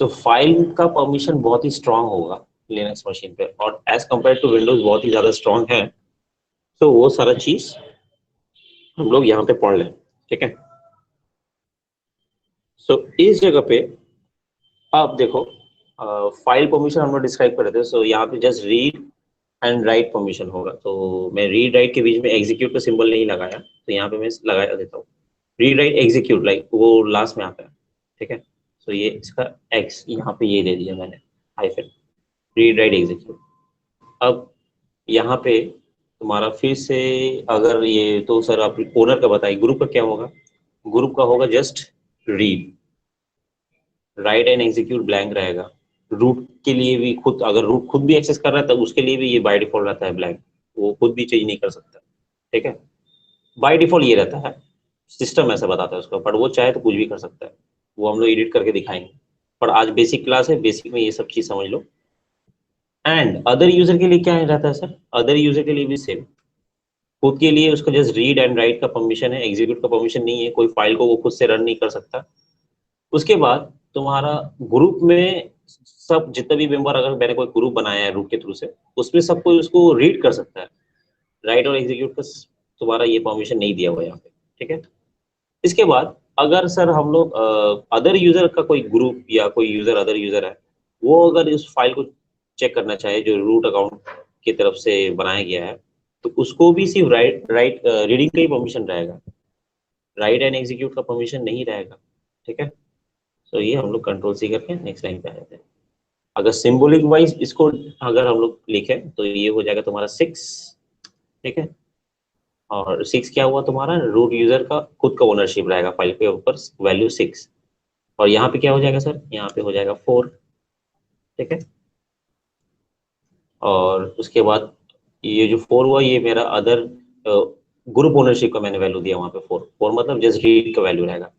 तो फाइल का परमिशन बहुत ही स्ट्रांग होगा लिनक्स मशीन पे, और एज कम्पेयर टू विंडोज बहुत ही ज्यादा स्ट्रांग है। तो वो सारा चीज हम लोग यहाँ पे पढ़ लें, ठीक है। सो इस जगह पे आप देखो, फाइल परमिशन हम लोग डिस्क्राइब कर रहे थे। सो यहाँ पे just read and write permission होगा, तो मैं रीड राइट के बीच में एग्जीक्यूट का सिंबल नहीं लगाया, तो यहाँ पे मैं लगा देता हूँ रीड राइट एग्जीक्यूट, लाइक वो लास्ट में आता है, ठीक है। सो ये इसका एक्स यहाँ पे ये दे दिया मैंने, हाइफन, रीड राइट एग्जीक्यूट। अब यहाँ पे तुम्हारा फिर से, अगर ये तो सर आप ओनर का बताइए, ग्रुप का क्या होगा, ग्रुप का होगा just read, right and execute blank रहेगा। रूट के लिए भी खुद, अगर रूट खुद भी एक्सेस कर रहा था उसके लिए भी ये बाय डिफॉल्ट रहता है ब्लैंक, वो खुद भी चेंज नहीं कर सकता, ठीक है। बाय डिफॉल्ट ये रहता है, सिस्टम ऐसा बताता है उसको, बट वो चाहे तो कुछ भी कर सकता है, वो हम लोग एडिट करके दिखाएंगे। पर आज बेसिक क्लास है, बेसिक में ये सब चीज समझ लो। एंड अदर यूजर के लिए क्या रहता है सर, अदर यूजर के लिए भी सेम, खुद के लिए उसका जस्ट रीड एंड राइट का परमिशन है, एग्जीक्यूट का परमिशन नहीं है, कोई फाइल को वो खुद से रन नहीं कर सकता। उसके बाद तुम्हारा ग्रुप में सब जितने भी मेंबर, अगर मैंने कोई ग्रुप बनाया है रूट के थ्रू से, उसमें सब कोई उसको रीड कर सकता है, राइट और एग्जीक्यूट का तुम्हारा ये परमिशन नहीं दिया हुआ यहाँ पे, ठीक है। इसके बाद अगर सर हम लोग अदर यूजर का कोई ग्रुप या कोई यूजर अदर यूजर है, वो अगर उस फाइल को चेक करना चाहे जो रूट अकाउंट की तरफ से बनाया गया है, तो उसको भी सिर्फ राइट रीडिंग का ही परमिशन रहेगा, राइट एंड एग्जीक्यूट का परमिशन नहीं रहेगा, ठीक है। तो ये हम लोग कंट्रोल सी करके नेक्स्ट लाइन पे आ जाते हैं। अगर सिंबॉलिक वाइज इसको अगर हम लोग लिखें तो ये हो जाएगा तुम्हारा 6, ठीक है। और 6 क्या हुआ तुम्हारा, रूट यूजर का खुद का ओनरशिप रहेगा फाइल के ऊपर, वैल्यू 6। और यहाँ पे क्या हो जाएगा सर, यहाँ पे हो जाएगा 4, ठीक है। और उसके बाद ये जो 4 हुआ ये मेरा अदर ग्रुप ओनरशिप का मैंने वैल्यू दिया वहाँ पे 4, 4 मतलब जस्ट रीड का वैल्यू रहेगा।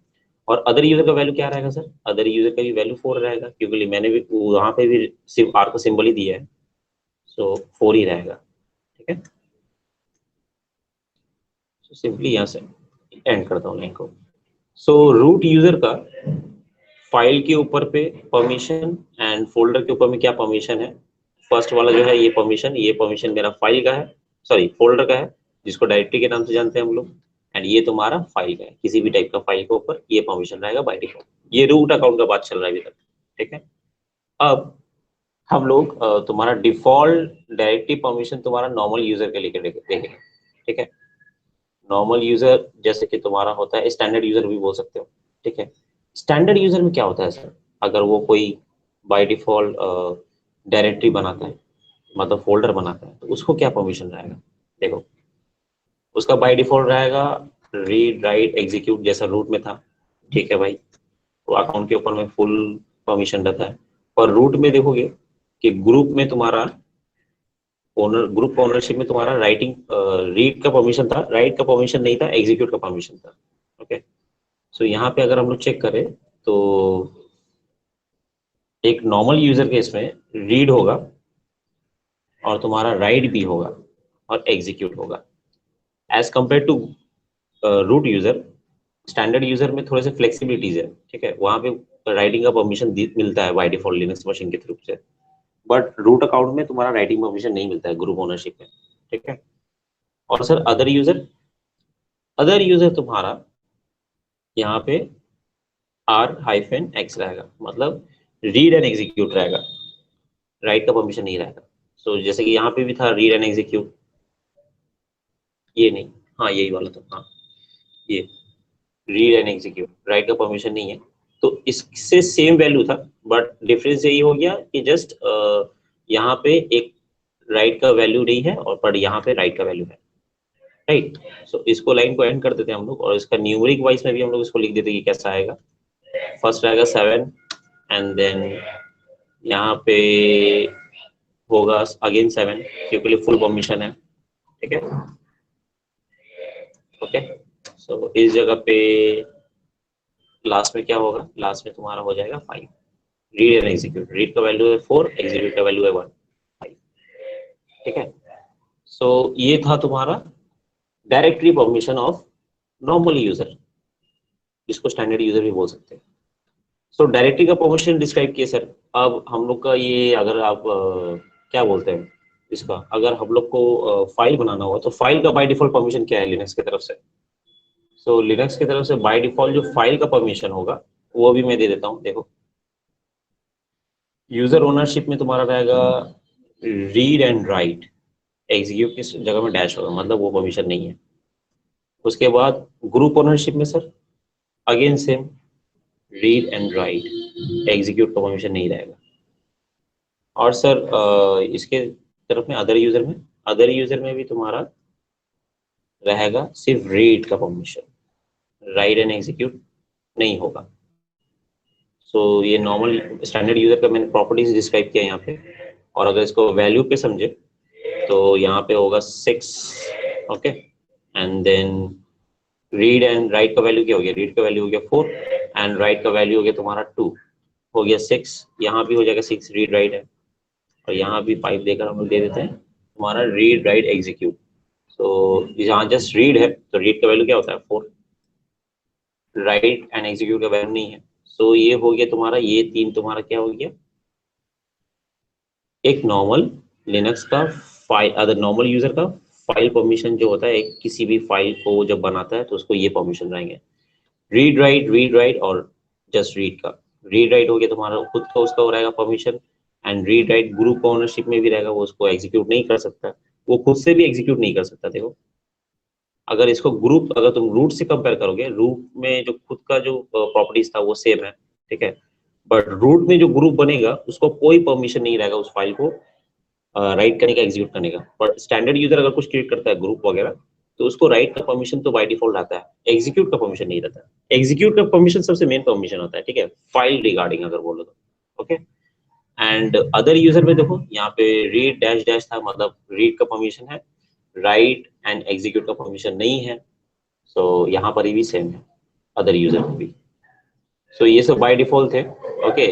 और अदर यूजर का वैल्यू क्या रहेगा सर, अदर यूजर का भी वैल्यू 4 रहेगा, क्योंकि मैंने भी वहाँ पे भी सिर्फ आर का सिंबल ही दिया है, सो 4 ही रहेगा, ठीक है। सो सिंपली यहाँ से एंड करता हूँ लाइन को। सो रूट यूजर का फाइल के ऊपर पे परमिशन एंड फोल्डर के ऊपर में क्या परमिशन है। फर्स्ट वाला जो है ये परमिशन मेरा फाइल का है, सॉरी फोल्डर का है, जिसको डायरेक्टरी के नाम से जानते हैं हम लोग। एंड ये तुम्हारा फाइल का है, किसी भी टाइप का फाइल के ऊपर ये परमिशन रहेगा बाय डिफॉल्ट। ये रूट अकाउंट का बात चल रहा है अभी तक, ठीक है। अब हम लोग तुम्हारा डिफॉल्ट डायरेक्टरी परमिशन तुम्हारा नॉर्मल यूजर के लेके देखेंगे, ठीक है। नॉर्मल यूजर जैसे कि तुम्हारा होता है, स्टैंडर्ड यूजर भी बोल सकते हो, ठीक है। स्टैंडर्ड यूजर में क्या होता है सर, अगर वो कोई बाय डिफॉल्ट डायरेक्टरी बनाता है, मतलब फोल्डर बनाता है, तो उसको क्या परमिशन रहेगा। देखो उसका बाय डिफॉल्ट रहेगा रीड राइट एग्जीक्यूट, जैसा रूट में था, ठीक है भाई। तो अकाउंट के ऊपर में फुल परमिशन रहता है। और रूट में देखोगे कि ग्रुप में तुम्हारा ओनर, ग्रुप ओनरशिप में तुम्हारा राइटिंग रीड का परमिशन था, राइट का परमिशन नहीं था, एग्जीक्यूट का परमिशन था, ओके। सो यहाँ पे अगर हम लोग चेक करें तो एक नॉर्मल यूजर के इसमें रीड होगा और तुम्हारा राइट भी होगा और एग्जीक्यूट होगा, as compare to root user. Standard user में थोड़े से फ्लेक्सिबिलिटीज है, ठीक है, वहां पे राइटिंग का परमिशन मिलता है बाय डिफॉल्ट लिनक्स मशीन के थ्रू से। बट रूट अकाउंट में तुम्हारा राइटिंग परमिशन नहीं मिलता है ग्रुप ओनरशिप में, ठीक है। और सर अदर यूजर तुम्हारा यहाँ पे R-X रहेगा, मतलब रीड एंड एग्जीक्यूट रहेगा, राइट का परमिशन नहीं रहेगा। सो जैसे कि यहाँ पे भी था रीड एंड एग्जीक्यूट, ये नहीं, हाँ यही वाला था, हाँ ये रीड एंड एग्जीक्यूट, राइट का परमिशन नहीं है। तो इससे सेम वैल्यू था, बट डिफरेंस यही हो गया कि जस्ट यहाँ पे एक राइट का वैल्यू नहीं है और पर यहाँ पे राइट का वैल्यू है, राइट। सो इसको लाइन को एंड कर देते हैं हम लोग, और इसका न्यूमेरिक वाइज में भी हम लोग इसको लिख देते हैं कि कैसा आएगा। फर्स्ट रहेगा 7 एंड देन यहाँ पे होगा अगेन 7, क्योंकि फुल परमिशन है, ठीक है, ओके। सो इस जगह पे लास्ट में क्या होगा, लास्ट में तुम्हारा हो जाएगा 5। रीड एंड एग्जीक्यूट, रीड का वैल्यू है 4, एग्जीक्यूट का वैल्यू है 1, 5, ठीक है। सो ये था तुम्हारा directory permission of normal user, जिसको स्टैंडर्ड यूजर भी बोल सकते हैं। सो डायरेक्टरी का परमिशन डिस्क्राइब किया सर। अब हम लोग का ये अगर आप क्या बोलते हैं इसका, अगर हम लोग को फाइल बनाना हुआ तो फाइल का बाय डिफॉल्ट परमिशन क्या है लिनक्स की तरफ से। सो लिनक्स की तरफ से बाय डिफॉल्ट जो फाइल का परमिशन होगा वो भी मैं दे देता हूँ, देखो। यूजर ओनरशिप में तुम्हारा रहेगा रीड एंड राइट, एग्जीक्यूट की जगह में डैश होगा, मतलब वो परमिशन नहीं है। उसके बाद ग्रुप ओनरशिप में sir again same, read and right, execute का परमिशन नहीं रहेगा। और सर इसके तरफ में अदर यूजर में भी तुम्हारा रहेगा सिर्फ रीड का परमिशन, राइट एंड एग्जीक्यूट नहीं होगा। सो ये नॉर्मल स्टैंडर्ड यूजर का मैंने प्रॉपर्टीज डिस्क्राइब किया यहाँ पे। और अगर इसको वैल्यू पे समझे तो यहाँ पे होगा 6, okay. And then read and write का वैल्यू क्या हो गया, रीड का वैल्यू हो गया 4 एंड राइट का वैल्यू हो गया तुम्हारा 2, हो गया 6। यहाँ भी हो जाएगा 6 रीड राइट है, और यहाँ भी 5 देकर हम लोग दे देते हैं तुम्हारा रीड राइट एग्जीक्यूट। सो यहाँ जस्ट रीड है तो रीड का वैल्यू क्या होता है 4, राइट एंड एग्जीक्यूट का वैल्यू नहीं है। सो ये हो गया तुम्हारा, ये 3 तुम्हारा क्या हो गया, एक नॉर्मल लिनक्स का फाइल, अदर नॉर्मल यूजर का फाइल परमिशन जो होता है, एक किसी भी फाइल को जब बनाता है तो उसको ये परमिशन रहेंगे, रीड राइट और जस्ट रीड का। रीड राइट हो गया तुम्हारा खुद का, उसका हो रहेगा permission. And read write group ownership में भी रहेगा, वो उसको एग्जीक्यूट नहीं कर सकता, वो खुद से भी एग्जीक्यूट नहीं कर सकता, देखो अगर इसको ग्रुप, अगर तुम रूट से कंपेयर करोगे, रूट में जो खुद का जो प्रॉपर्टीज था वो सेम है, ठीक है, बट रूट में जो ग्रुप बनेगा उसको कोई परमिशन नहीं रहेगा उस फाइल को राइट करने का, एग्जीक्यूट करने का। बट स्टैंडर्ड यूजर अगर कुछ क्रिएट करता है ग्रुप वगैरह, तो उसको राइट का परमिशन तो बाय डिफॉल्ट आता है, एग्जीक्यूट का परमिशन नहीं रहता है। एग्जीक्यूट का परमिशन सबसे मेन परमिशन होता है, ठीक है, फाइल रिगार्डिंग अगर बोलो तो, ओके। एंड अदर यूजर में देखो यहाँ पे रीड डैश डैश था, मतलब रीड का परमिशन है, राइट एंड एग्जीक्यूट का परमिशन नहीं है। सो यहाँ पर ये भी सेम है अदर यूजर में भी। सो ये सब बाय डिफॉल्ट थे, ओके,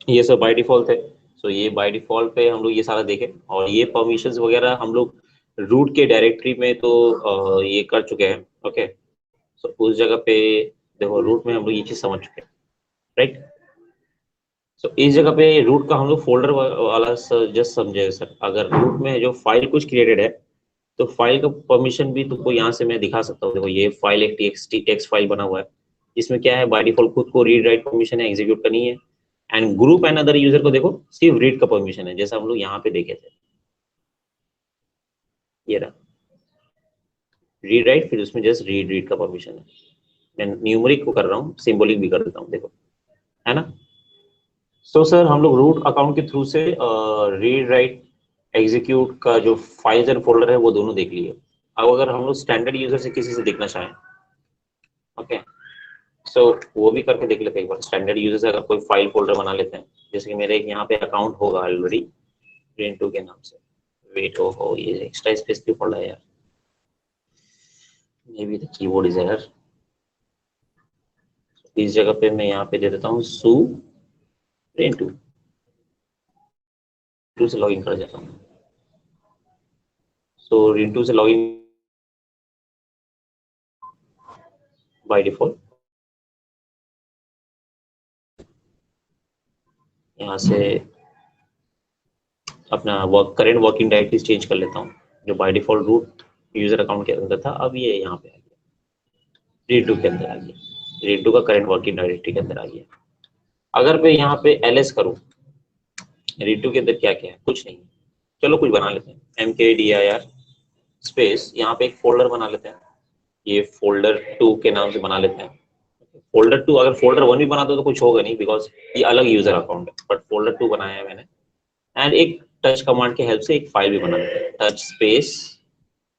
ये सब बाय डिफॉल्ट है। सो ये बाय डिफॉल्ट पे हम लोग ये सारा देखें, और ये परमिशंस वगैरह हम लोग रूट के डायरेक्टरी में तो ये कर चुके हैं, ओके। सो उस जगह पे देखो रूट में हम लोग ये चीज समझ चुके हैं, राइट। सो इस जगह पे रूट का हम लोग फोल्डर वाला जस्ट समझे सर, अगर रूट में जो फाइल कुछ क्रिएटेड है तो फाइल का परमिशन भी तुमको यहाँ से मैं दिखा सकता हूँ। देखो ये फाइल एक टेक्स्ट टेक्स्ट फाइल बना हुआ है, इसमें क्या है, बाय डिफॉल्ट खुद को रीड राइट परमिशन है, एग्जीक्यूट करनी है। And group and other user को देखो सिर्फ रीड का परमिशन है, जैसा हम लोग यहाँ पे देखे थे, ये रहा रीड राइट, फिर उसमें जस्ट रीड रीड का परमिशन है। मैं न्यूमरिक को कर रहा हूँ, सिंबॉलिक भी कर देता हूँ, देखो, है ना। सो सर हम लोग रूट अकाउंट के थ्रू से रीड राइट एग्जीक्यूट का जो फाइल्स एंड फोल्डर है वो दोनों देख लिए। अब अगर हम लोग स्टैंडर्ड यूजर से किसी से देखना चाहें, ओके, सो वो भी करके देख लेते हैं एक बार। स्टैंडर्ड यूजर से अगर कोई फाइल फोल्डर बना लेते हैं, जैसे कि मेरे एक यहाँ पे अकाउंट होगा ऑलरेडी प्रिंटू के नाम से। वेट, हो ये एक्स्ट्रा स्पेस क्यों पड़ रहा है यार, may be the keyboard is error. इस जगह पे मैं यहाँ पे दे देता हूँ सू प्रिंटू, टू से लॉग इन कर जाता हूँ। सो रिंटू से लॉग इन बाय डिफॉल्ट, यहाँ से अपना work current working directory change कर लेता हूँ, जो by default root user account के अंदर था, अब ये यहाँ पे आ गया, रीडू के अंदर आ गया, रीडू का करंट वर्किंग डायरेक्टरी के अंदर आ गया। अगर मैं यहाँ पे एलएस करूँ, रीडू के अंदर क्या क्या है, कुछ नहीं, चलो कुछ बना लेते हैं, mkdir स्पेस, यहाँ पे एक फोल्डर बना लेते हैं, ये फोल्डर 2 के नाम से बना लेते हैं। फोल्डर 2, अगर फोल्डर 1 भी बना दो तो कुछ होगा नहीं, बिकॉज ये अलग यूजर अकाउंट है, बट फोल्डर 2 बनाया है मैंने। एंड एक टच कमांड के हेल्प से एक फाइल भी बना लेते हैं, टच स्पेस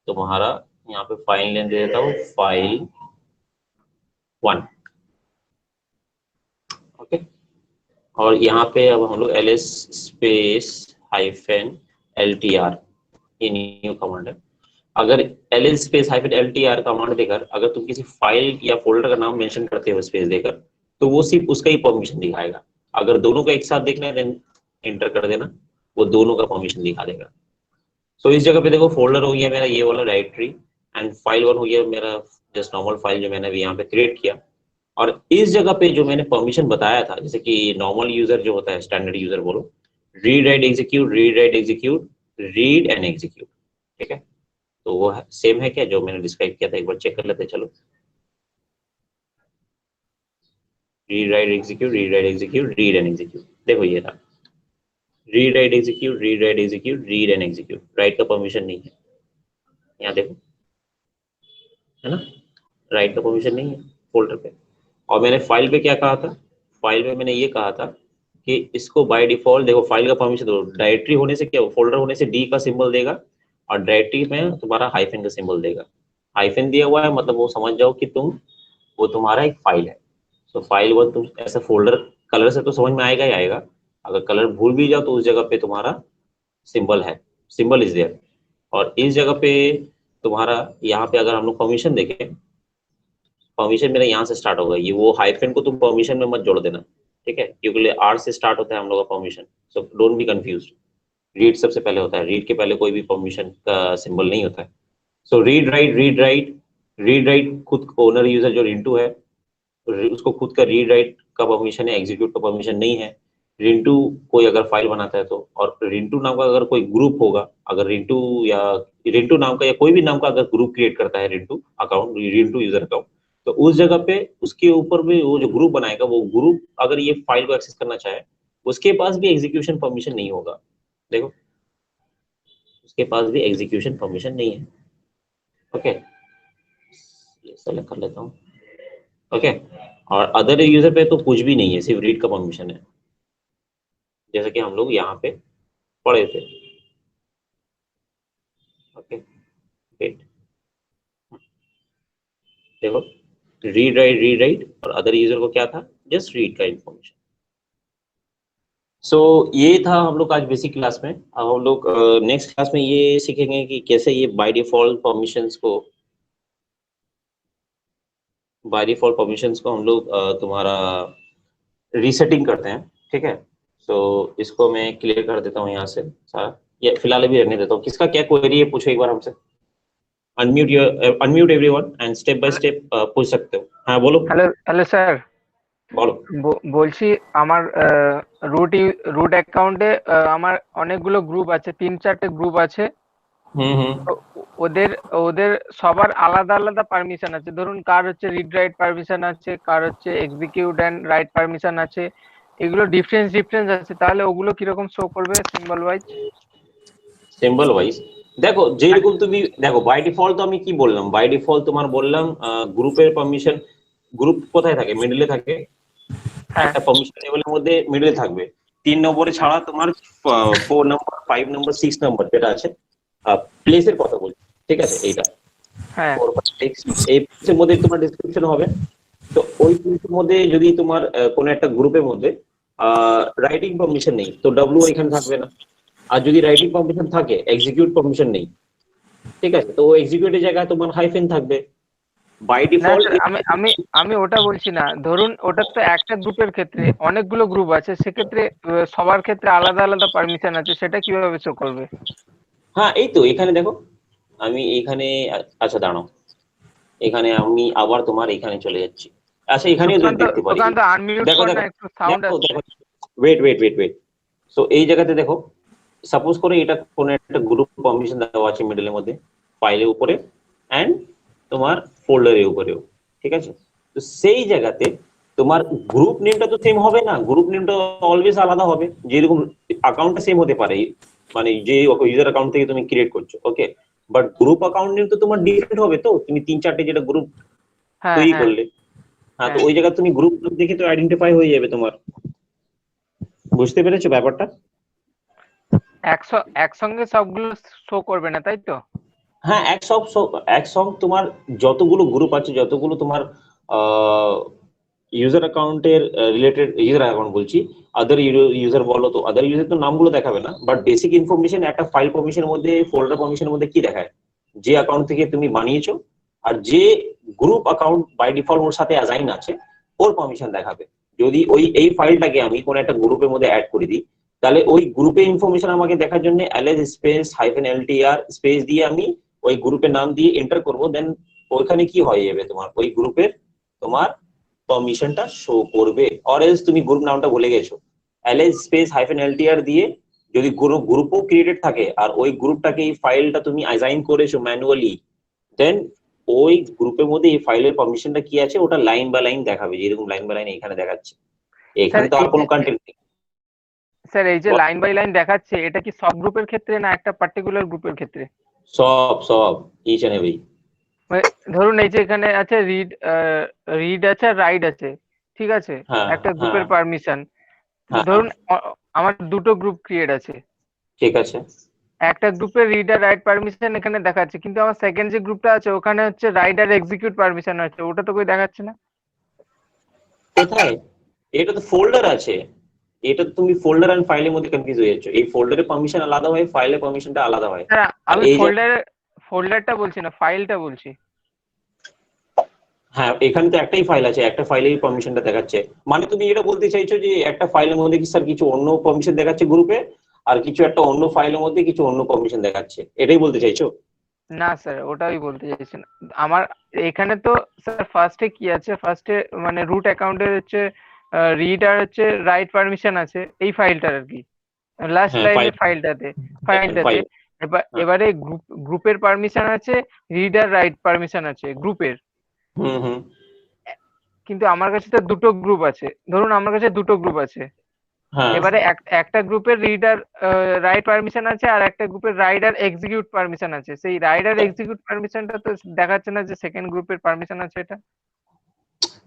तुम्हारा, यहाँ पे फाइल नेम दे देता हूँ फाइल 1, ओके। और यहाँ पे अब हम लोग ls स्पेस हाइफेन LTR, ये न्यू कमांड है। अगर ls space hyphen LTR command देकर अगर तुम किसी फाइल या फोल्डर का नाम मेंशन करते हो स्पेस देकर, तो वो सिर्फ उसका ही परमिशन दिखाएगा। अगर दोनों का एक साथ देखना है देन एंटर कर देना, वो दोनों का परमिशन दिखा देगा। सो इस जगह पे देखो फोल्डर हो गया मेरा ये वाला डायरेक्टरी, एंड फाइल 1 हो गया मेरा जस्ट नॉर्मल फाइल जो मैंने अभी यहाँ पे क्रिएट किया। और इस जगह पे जो मैंने परमिशन बताया था, जैसे कि नॉर्मल यूजर जो होता है, स्टैंडर्ड यूजर बोलो, read write execute, read write execute, read and execute, ठीक है। तो वो सेम है क्या जो मैंने डिस्क्राइब किया था, एक बार चेक कर लेते हैं, चलो। Read write execute, read write execute, read and execute, देखो ये था read write execute, read write execute, read and execute. Right का परमिशन नहीं है, यहाँ देखो, है ना, राइट का परमिशन नहीं है फोल्डर पे। और मैंने फाइल पे क्या कहा था, फाइल में मैंने ये कहा था कि इसको बाय डिफॉल्ट देखो फाइल का परमिशन दो, डायरेक्टरी होने से क्या, फोल्डर होने से डी का सिंबल देगा, और डायरेक्टरी में तुम्हारा हाइफन का सिंबल देगा। हाइफन दिया हुआ है मतलब वो समझ जाओ कि तुम, वो तुम्हारा एक फाइल है। तो फाइल 1 तुम ऐसा फोल्डर कलर से तो समझ में आएगा ही आएगा, अगर कलर भूल भी जाओ तो उस जगह पे तुम्हारा सिंबल है, सिंबल इज देयर। और इस जगह पे तुम्हारा यहाँ पे अगर हम लोग परमिशन देखें, परमिशन मेरा यहाँ से स्टार्ट होगा, ये वो हाइफन को तुम परमिशन में मत जोड़ देना, ठीक है, क्योंकि आर से स्टार्ट होता है हम लोग का permission. So don't be confuse, read सबसे पहले होता है, रीड के पहले कोई भी परमिशन का सिंबल नहीं होता है। So read write, read write, read write खुद ओनर यूजर जो रिंटू है, उसको खुद का रीड राइट का परमिशन है, एग्जीक्यूट का परमिशन नहीं है। रिंटू कोई अगर फाइल बनाता है तो, और रिंटू नाम का अगर कोई ग्रुप होगा, अगर रिंटू या रिंटू नाम का या कोई भी नाम का अगर ग्रुप क्रिएट करता है Rintu account, Rintu user account, तो उस जगह पे उसके ऊपर भी वो जो ग्रुप बनाएगा, वो ग्रुप अगर ये फाइल को एक्सेस करना चाहे, उसके पास भी एग्जीक्यूशन परमिशन नहीं होगा। देखो उसके पास भी एग्जीक्यूशन परमिशन नहीं है। ओके, ये सेलेक्ट कर लेता हूँ। ओके, और अदर यूजर पे तो कुछ भी नहीं है, सिर्फ रीड का परमिशन है, जैसे कि हम लोग यहाँ पे पढ़े थे। ओके, वेट, देखो, रीड राइट, और अदर यूजर को क्या था, जस्ट रीड का इंफॉर्मेशन। सो ये था हम लोग आज बेसिक क्लास में। अब हम लोग नेक्स्ट क्लास में ये सीखेंगे कि कैसे ये बाय डिफॉल्ट परमिशंस को हम लोग तुम्हारा रीसेटिंग करते हैं। ठीक है, सो इसको मैं क्लियर कर देता हूँ यहाँ से सारा, ये फिलहाल अभी रहने देता हूँ। किसका क्या क्वेरी है पूछो एक बार हमसे। Unmute everyone and step by step पूछ सकते हो। हाँ बोलो। হ্যালো হ্যালো স্যার, बोलो। বলছি আমার রুট অ্যাকাউন্টে আমার অনেকগুলো গ্রুপ আছে, 3-4টে গ্রুপ আছে। তো ওদের ওদের সবার আলাদা আলাদা পারমিশন আছে। ধরুন কার হচ্ছে রিড রাইট পারমিশন আছে, কার হচ্ছে এক্সিকিউট এন্ড রাইট পারমিশন আছে। এগুলো ডিফারেন্স আছে, তাহলে ওগুলো কিরকম শো করবে সিম্বল ওয়াইজ? সিম্বল ওয়াইজ দেখো, যেরকম তুমি দেখো বাই ডিফল্ট তো আমি কি বললাম, বাই ডিফল্ট তোমার বললাম গ্রুপের পারমিশন, গ্রুপ কোথায় থাকে, মিডলে থাকে। হ্যাঁ একটা পারমিশন লেভেলের মধ্যে মিডলে থাকবে। 3 নম্বরে ছাড়া তোমার 4 নম্বর, 5 নম্বর, 6 নম্বর যেটা আছে, প্লেসের কথা বলছি, ঠিক আছে, এইটা হ্যাঁ 4 5 6, এই প্লেসের মধ্যে তোমার ডেসক্রিপশন হবে। তো ওই প্লেসের মধ্যে যদি তোমার কোনো একটা গ্রুপের মধ্যে রাইটিং পারমিশন নেই, তো ডব্লিউ এখানে থাকবে না। আর যদি রাইটিং পারমিশন থাকে, এক্সিকিউট পারমিশন নেই, ঠিক আছে, তো এক্সিকিউটের জায়গায় তোমার হাইফেন থাকবে বাই না ডিফল্ট। স্যার, আমি আমি আমি ওটা বলছি না। ধরুন ওটা তো একটা গ্রুপের ক্ষেত্রে, অনেকগুলো গ্রুপ আছে, সেক্ষেত্রে সবার ক্ষেত্রে আলাদা আলাদা পারমিশন আছে, সেটা কিভাবে শো করবে? হ্যাঁ এই তো এখানে দেখো, আমি এখানে, আচ্ছা দাঁড়াও, এখানে আমি আবার তোমার এখানে চলে যাচ্ছি। আচ্ছা এখানে সুকান্ত দেখতে পারি, সুকান্ত আনমিউট দেখো কর না, দেখো একটু সাউন্ড দেখো আসছে। দেখো, ওয়েট। সো এই জায়গাতে দেখো, সাপোজ করে এটা কোন একটা গ্রুপ পারমিশন দেওয়া আছে মিডলের মধ্যে, ফাইলের উপরে এন্ড তোমার ফোল্ডারের উপরেও, ঠিক আছে। তো সেই জায়গাতে তোমার গ্রুপ নেমটা তো সেম হবে না, গ্রুপ নেমটা অলওয়েজ আলাদা হবে। যেরকম অ্যাকাউন্টটা সেম হতে পারে, মানে যে ইউজার অ্যাকাউন্ট থেকে তুমি ক্রিয়েট করছো, ওকে, বাট গ্রুপ অ্যাকাউন্ট নেম তো তোমার ডিফারেন্ট হবে। তো তুমি 3-4টে যেটা গ্রুপ হ্যাঁ তৈরি হ্যাঁ করলে, হ্যাঁ, তো হ্যাঁ। ওই জায়গায় তুমি গ্রুপ দেখে তো আইডেন্টিফাই হয়ে যাবে তোমার। বুঝতে পেরেছো ব্যাপারটা? একসঙ্গে সবগুলো শো করবে না, তাই তো? হ্যাঁ, এক সব তোমার যতগুলো গ্রুপ আছে, যতগুলো তোমার ইউজার অ্যাকাউন্টের রিলেটেড, ইউজার অ্যাকাউন্ট বলছি, আদার ইউজার বলো, তো আদার ইউজার তো নামগুলো দেখাবে না, বাট বেসিক ইনফরমেশন একটা ফাইল পারমিশনের মধ্যে, ফোল্ডার পারমিশনের মধ্যে কি দেখায়, যে অ্যাকাউন্ট থেকে তুমি বানিয়েছো আর যে গ্রুপ অ্যাকাউন্ট বাই ডিফল্ট ওর সাথে অ্যাসাইন আছে, ওর পারমিশন দেখাবে। যদি এই ফাইলটাকে আমি কোনো একটা গ্রুপের মধ্যে অ্যাড করে দিই, তাহলে ওই গ্রুপের ইনফরমেশন আমাকে দেখার জন্য ls স্পেস -ltr স্পেস দিয়ে আমি ওই গ্রুপের নাম দিয়ে এন্টার করব, দেন ওইখানে কি হয়ে যাবে, তোমার ওই গ্রুপের তোমার পারমিশনটা শো করবে। অর এলস তুমি গ্রুপ নামটা ভুলে গেছো, ls স্পেস -ltr দিয়ে যদি গ্রুপও ক্রিয়েটেড থাকে আর ওই গ্রুপটাকে, এই ফাইলটা তুমি অ্যাসাইন করেছো ম্যানুয়ালি, দেন ওই গ্রুপের মধ্যে এই ফাইলের পারমিশনটা কি আছে ওটা লাইন বাই লাইন দেখাবে, যেরকম লাইন বাই লাইন এখানে দেখাচ্ছে। স্যার এখানে তো আর এই কোনো যে কন্টেন্ট নেই। এই যে লাইন বাই লাইন দেখাচ্ছে, এটা কি সব গ্রুপের ক্ষেত্রে না একটা পার্টিকুলার গ্রুপের ক্ষেত্রে? সব ইচ এন্ড এভরি। মানে ধরুন এই যে এখানে আছে রিড আছে আর রাইট আছে, ঠিক আছে, হ্যাঁ একটা হ্যাঁ গ্রুপের পারমিশন। হ্যাঁ, ধরুন আমার দুটো গ্রুপ ক্রিয়েট আছে, ঠিক আছে। একটা গ্রুপে রিড আর রাইট পারমিশন এখানে দেখাচ্ছে, কিন্তু আমার সেকেন্ড যে গ্রুপটা আছে ওখানে হচ্ছে রাইট আর এক্সিকিউট পারমিশন আছে, ওটা তো কই দেখাচ্ছে না। কোথায়? এটা তো ফোল্ডার আছে, এটা তো তুমি ফোল্ডার এন্ড ফাইলের মধ্যে কনফিউজ হয়ে যাচ্ছ। এই ফোল্ডারের পারমিশন আলাদা হয়, ফাইলের পারমিশনটা আলাদা হয়। হ্যাঁ, আর আমি এই যে, ফোল্ডারটা বলছি না, ফাইলটা বলছি। হ্যাঁ এখানে তো একটাই ফাইল আছে, একটা ফাইলের পারমিশনটা দেখাচ্ছে। মানে তুমি এটা বলতে চাইছো যে একটা ফাইলের মধ্যে কি স্যার কিছু অন্য পারমিশন দেখাচ্ছে গ্রুপে, আর কিছু একটা অন্য ফাইলের মধ্যে কিছু অন্য পারমিশন দেখাচ্ছে, এটাই বলতে চাইছো? না স্যার, ওটাই বলতে চাইছি না। আমার এখানে তো স্যার ফার্স্টে কি আছে, ফার্স্টে মানে রুট অ্যাকাউন্টের হচ্ছে রিড আর হচ্ছে রাইট পারমিশন আছে এই ফাইলটার আর কি, লাস্ট হ্যাঁ ফাইল, লাইনের ফাইলটাতে। ফাইল। হ্যাঁ, এবারে গ্রুপের পারমিশন আছে, রিড আর রাইট পারমিশন আছে গ্রুপের। কিন্তু আমার কাছে তো দুটো গ্রুপ আছে, ধরুন আমার কাছে দুটো গ্রুপ আছে, হ্যাঁ এবারে একটা গ্রুপের রিডার রাইট পারমিশন আছে আর একটা গ্রুপের রাইডার এক্সিকিউট পারমিশন আছে, সেই রাইডার এক্সিকিউট পারমিশনটা তো দেখাচ্ছে না যে সেকেন্ড গ্রুপের পারমিশন আছে এটা।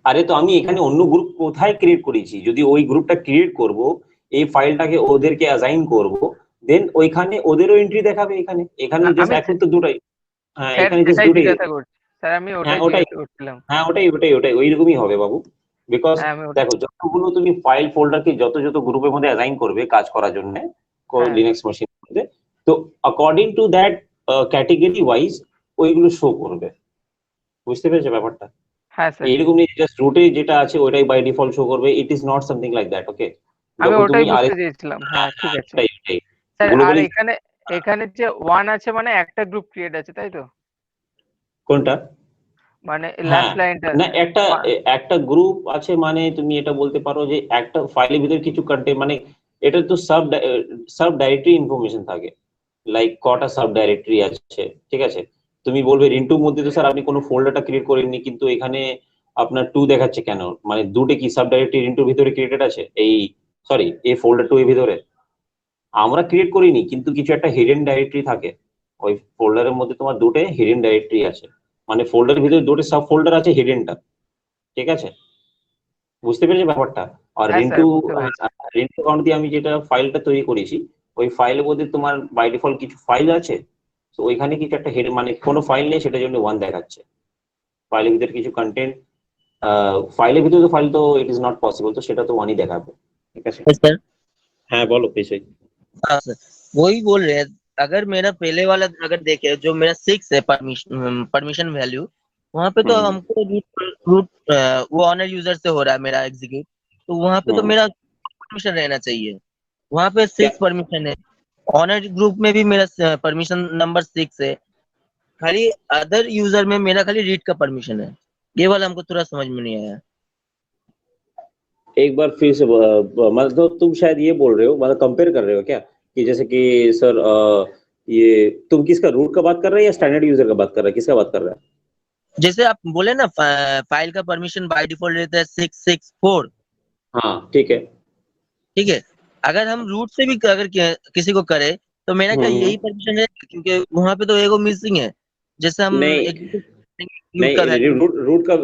আরে তো আমি এখানে অন্য গ্রুপ কোথায় ক্রিয়েট করেছি, যদি ওই গ্রুপটা ক্রিয়েট করব, এই ফাইলটাকে ওদেরকে অ্যাসাইন করব, দেন ওইখানে ওদেরও এন্ট্রি দেখাবে। এখানে এখানে জাস্ট আমি এখন তো দুটাই, হ্যাঁ স্যার এখানে জাস্ট সেটাই দুটাই। জিজ্ঞাসা করছি, স্যার আমি হ্যাঁ ওটাই ওটাই, জিজ্ঞাসা করছিলাম। হ্যাঁ ওটাই ওটাই ওটাই ওইরকমই হবে বাবু। বিকজ হ্যাঁ আমি ওটাই। দেখো, যতগুলো তুমি ফাইল ফোল্ডারকে যত যত গ্রুপের মধ্যে অ্যাসাইন করবে কাজ করার জন্য হ্যাঁ লিনাক্স মেশিনের মধ্যে, তো according to that category wise ওইগুলো শো করবে। বুঝতে পেরেছো ব্যাপারটা? হ্যাঁ স্যার, এইরকম নেই জাস্ট রুটে যেটা আছে ওইটাই বাই ডিফল্ট শো করবে, it is not something like that. Okay, আমি যখন ওটাই তুমি বুঝতে আরএস, চেয়েছিলাম। হ্যাঁ হ্যাঁ ঠিক হ্যাঁ আছে ওটাই ওটাই স্যার। আর গ্লোবালি। এখানে এখানে যে ওয়ান আছে মানে একটা গ্রুপ ক্রিয়েট আছে তাই তো, কোনটা? মানে হ্যাঁ, লাস্ট লাইনটা। না একটা একটা গ্রুপ আছে মানে তুমি এটা বলতে পারো যে একটা ফাইলের ভিতরে কিছু কন্টেন্ট, মানে এটা তো সাব ডাইরেক্টরি ইনফরমেশন থাকে, লাইক কটা সাব ডাইরেক্টরি আছে। ঠিক আছে, তুমি বলবে রিন্টুর মধ্যে তো স্যার আপনি কোনো ফোল্ডারটা ক্রিয়েট করেননি, কিন্তু এখানে আপনার 2 দেখাচ্ছে কেন? মানে দুটো কি সাব ডাইরেক্টরি রিন্টুর ভিতরে ক্রিয়েটেড আছে, এই সরি এই ফোল্ডার 2 এর ভিতরে আমরা ক্রিয়েট করিনি, কিন্তু কিছু একটা হিডেন ডাইরেক্টরি থাকে ওই ফোল্ডারের মধ্যে, তোমার দুটো হিডেন ডাইরেক্টরি আছে, মানে ফোল্ডারের ভিতরে দুটো সাব ফোল্ডার আছে হিডেনটা। ঠিক আছে, বুঝতে পেরেছো ব্যাপারটা? আর হ্যাঁ স্যার রিন্টু, বুঝতে পেরেছি। রিন্টু অ্যাকাউন্ট দিয়ে আমি যেটা ফাইলটা তৈরি করেছি, ওই ফাইলের মধ্যে তোমার বাই ডিফল্ট কিছু ফাইল আছে, তো ওইখানে কিছু একটা হেড, মানে কোনো ফাইল নেই সেটার জন্য 1 দেখাচ্ছে। ফাইলের ভিতরে কিছু কন্টেন্ট, ফাইলের ভিতরে তো ফাইল তো ইট ইজ নট পসিবল, তো সেটা তো 1ই দেখাবে। ঠিক আছে, सर। হ্যাঁ বলো পেশাই। हाँ सर, वही बोल रहे हैं। अगर मेरा पहले वाला अगर देखे जो मेरा 6 है परमिशन वैल्यू, वहां पे तो हमको रूट वो ऑनर यूजर से हो रहा है मेरा एग्जीक्यूट, तो वहां पे तो मेरा परमिशन रहना चाहिए। वहां पे क्या? 6 परमिशन है। ऑनर ग्रुप में भी मेरा परमिशन नंबर 6 है। खाली अदर यूजर में मेरा खाली रीड का परमिशन है। ये वाला हमको थोड़ा समझ में नहीं आया। एक बार फिर से मतलब तुम शायद ये बोल रहे हो, मतलब कंपेयर कर रहे हो क्या, कि जैसे कि सर ये तुम किसका रूट का बात कर रहे हैं या स्टैंडर्ड यूजर का बात कर रहे हैं, किसका बात कर रहे हैं? जैसे आप बोले ना फाइल का परमिशन बाय डिफॉल्ट रहता है 664। हाँ ठीक है। ठीक है, अगर हम रूट से भी अगर किसी को करे तो मेरा क्या यही परमिशन है? क्योंकि वहां पे तो एगो मिसिंग है। जैसे हम नहीं रूट का नहीं,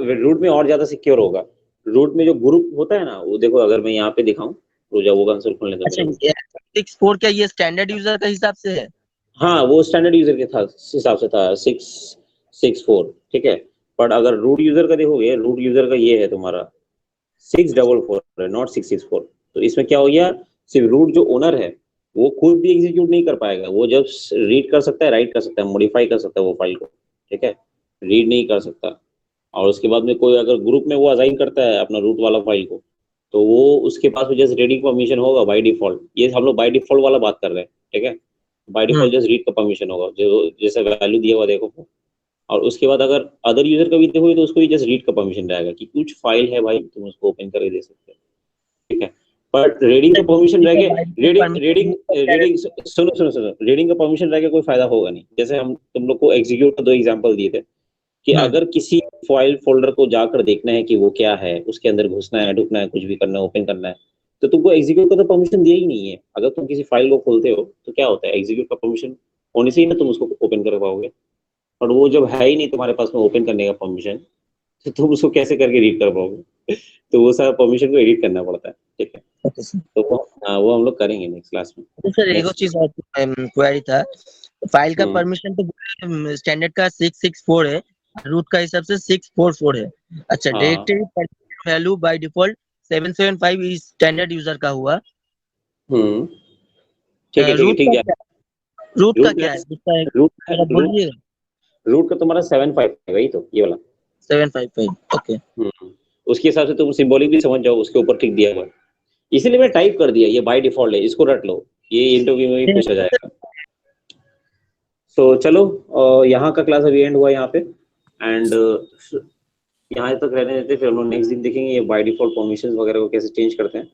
वैल्यू। रूट में और ज्यादा सिक्योर होगा। रूट में जो ग्रुप होता है ना, वो देखो अगर मैं यहाँ पे दिखाऊं, रुजा वो कंसोल खोलने दो अच्छा, मेरे को। 664 क्या ये स्टैंडर्ड यूजर का हिसाब से है? हाँ वो स्टैंडर्ड यूजर के था हिसाब से था 664। ठीक है, बट अगर रूट यूजर का देखोगे, रूट यूजर का ये है तुम्हारा 644 है, नॉट 664। तो इसमें क्या हो गया, सिर्फ रूट जो ओनर है वो खुद भी एग्जीक्यूट नहीं कर पाएगा, वो जब रीड कर सकता है, राइट कर सकता है, मॉडिफाई कर सकता है वो फाइल को। ठीक है, रीड नहीं कर सकता। और उसके बाद में कोई अगर ग्रुप में वो असाइन करता है अपना रूट वाला फाइल को, तो वो उसके पास जस्ट रीडिंग परमिशन होगा बाय डिफॉल्ट। ये हम लोग बाय डिफॉल्ट वाला बात कर रहे हैं। ठीक है, बाय डिफॉल्ट जस्ट रीड का परमिशन होगा, जो जैसे वैल्यू दिया हुआ देखो। और उसके बाद अगर अदर यूजर का भी देखोगे तो उसको भी जस्ट रीड का परमिशन रहेगा, कि कुछ फाइल है भाई तुम उसको ओपन करके दे सकते हो। ठीक है, बट रीडिंग का परमिशन रह गया, रीडिंग रीडिंग रीडिंग सुनो सुनो सुनो, रीडिंग का परमिशन रह गया कोई फायदा होगा नहीं। जैसे हम तुम लोग को एग्जीक्यूट का 2 एग्जांपल दिए थे, कि अगर किसी फाइल फोल्डर को जाकर देखना है कि वो क्या है, उसके अंदर घुसना है, ढुकना है, कुछ भी करना है, ओपन करना है, तो तुमको एग्जीक्यूट का तो परमिशन दिया ही नहीं है। अगर तुम किसी फाइल को खोलते हो तो क्या होता है, एग्जीक्यूट का परमिशन होने से ही ना तुम उसको ओपन कर पाओगे। और वो जब है ही नहीं तुम्हारे पास में ओपन करने का परमिशन, तो तुम उसको कैसे करके रीड कर पाओगे? तो वो सारा परमिशन को एडिट करना पड़ता है। ठीक है, तो वो हम लोग करेंगे नेक्स्ट क्लास में। तो सर एक और चीज और क्वेरी था। फाइल का हम्म। परमिशन तो स्टैंडर्ड का 664 है, रूट का हिसाब से 644 है। अच्छा, हाँ डायरेक्टरी वैल्यू बाय डिफॉल्ट 775 इस स्टैंडर्ड यूजर का हुआ। ठीक है ठीक है ठीक है। रूट का रूट क्या है? उसका रूट बोलिएगा। रूट का तुम्हारा 75 है, वही तो ये वाला 755 ओके। उसके हिसाब से तुम सिंबॉलिक भी समझ जाओ, उसके ऊपर टिक दिया हुआ है। इसीलिए मैं टाइप कर दिया, ये बाय डिफॉल्ट है, इसको रट लो, ये इंटरव्यू में भी पूछा जाएगा। तो चलो यहाँ का क्लास अभी एंड हुआ यहाँ पे, एंड यहाँ तक रहने देते, फिर हम लोग नेक्स्ट दिन देखेंगे ये बाय डिफॉल्ट परमिशंस वगैरह को कैसे चेंज करते हैं।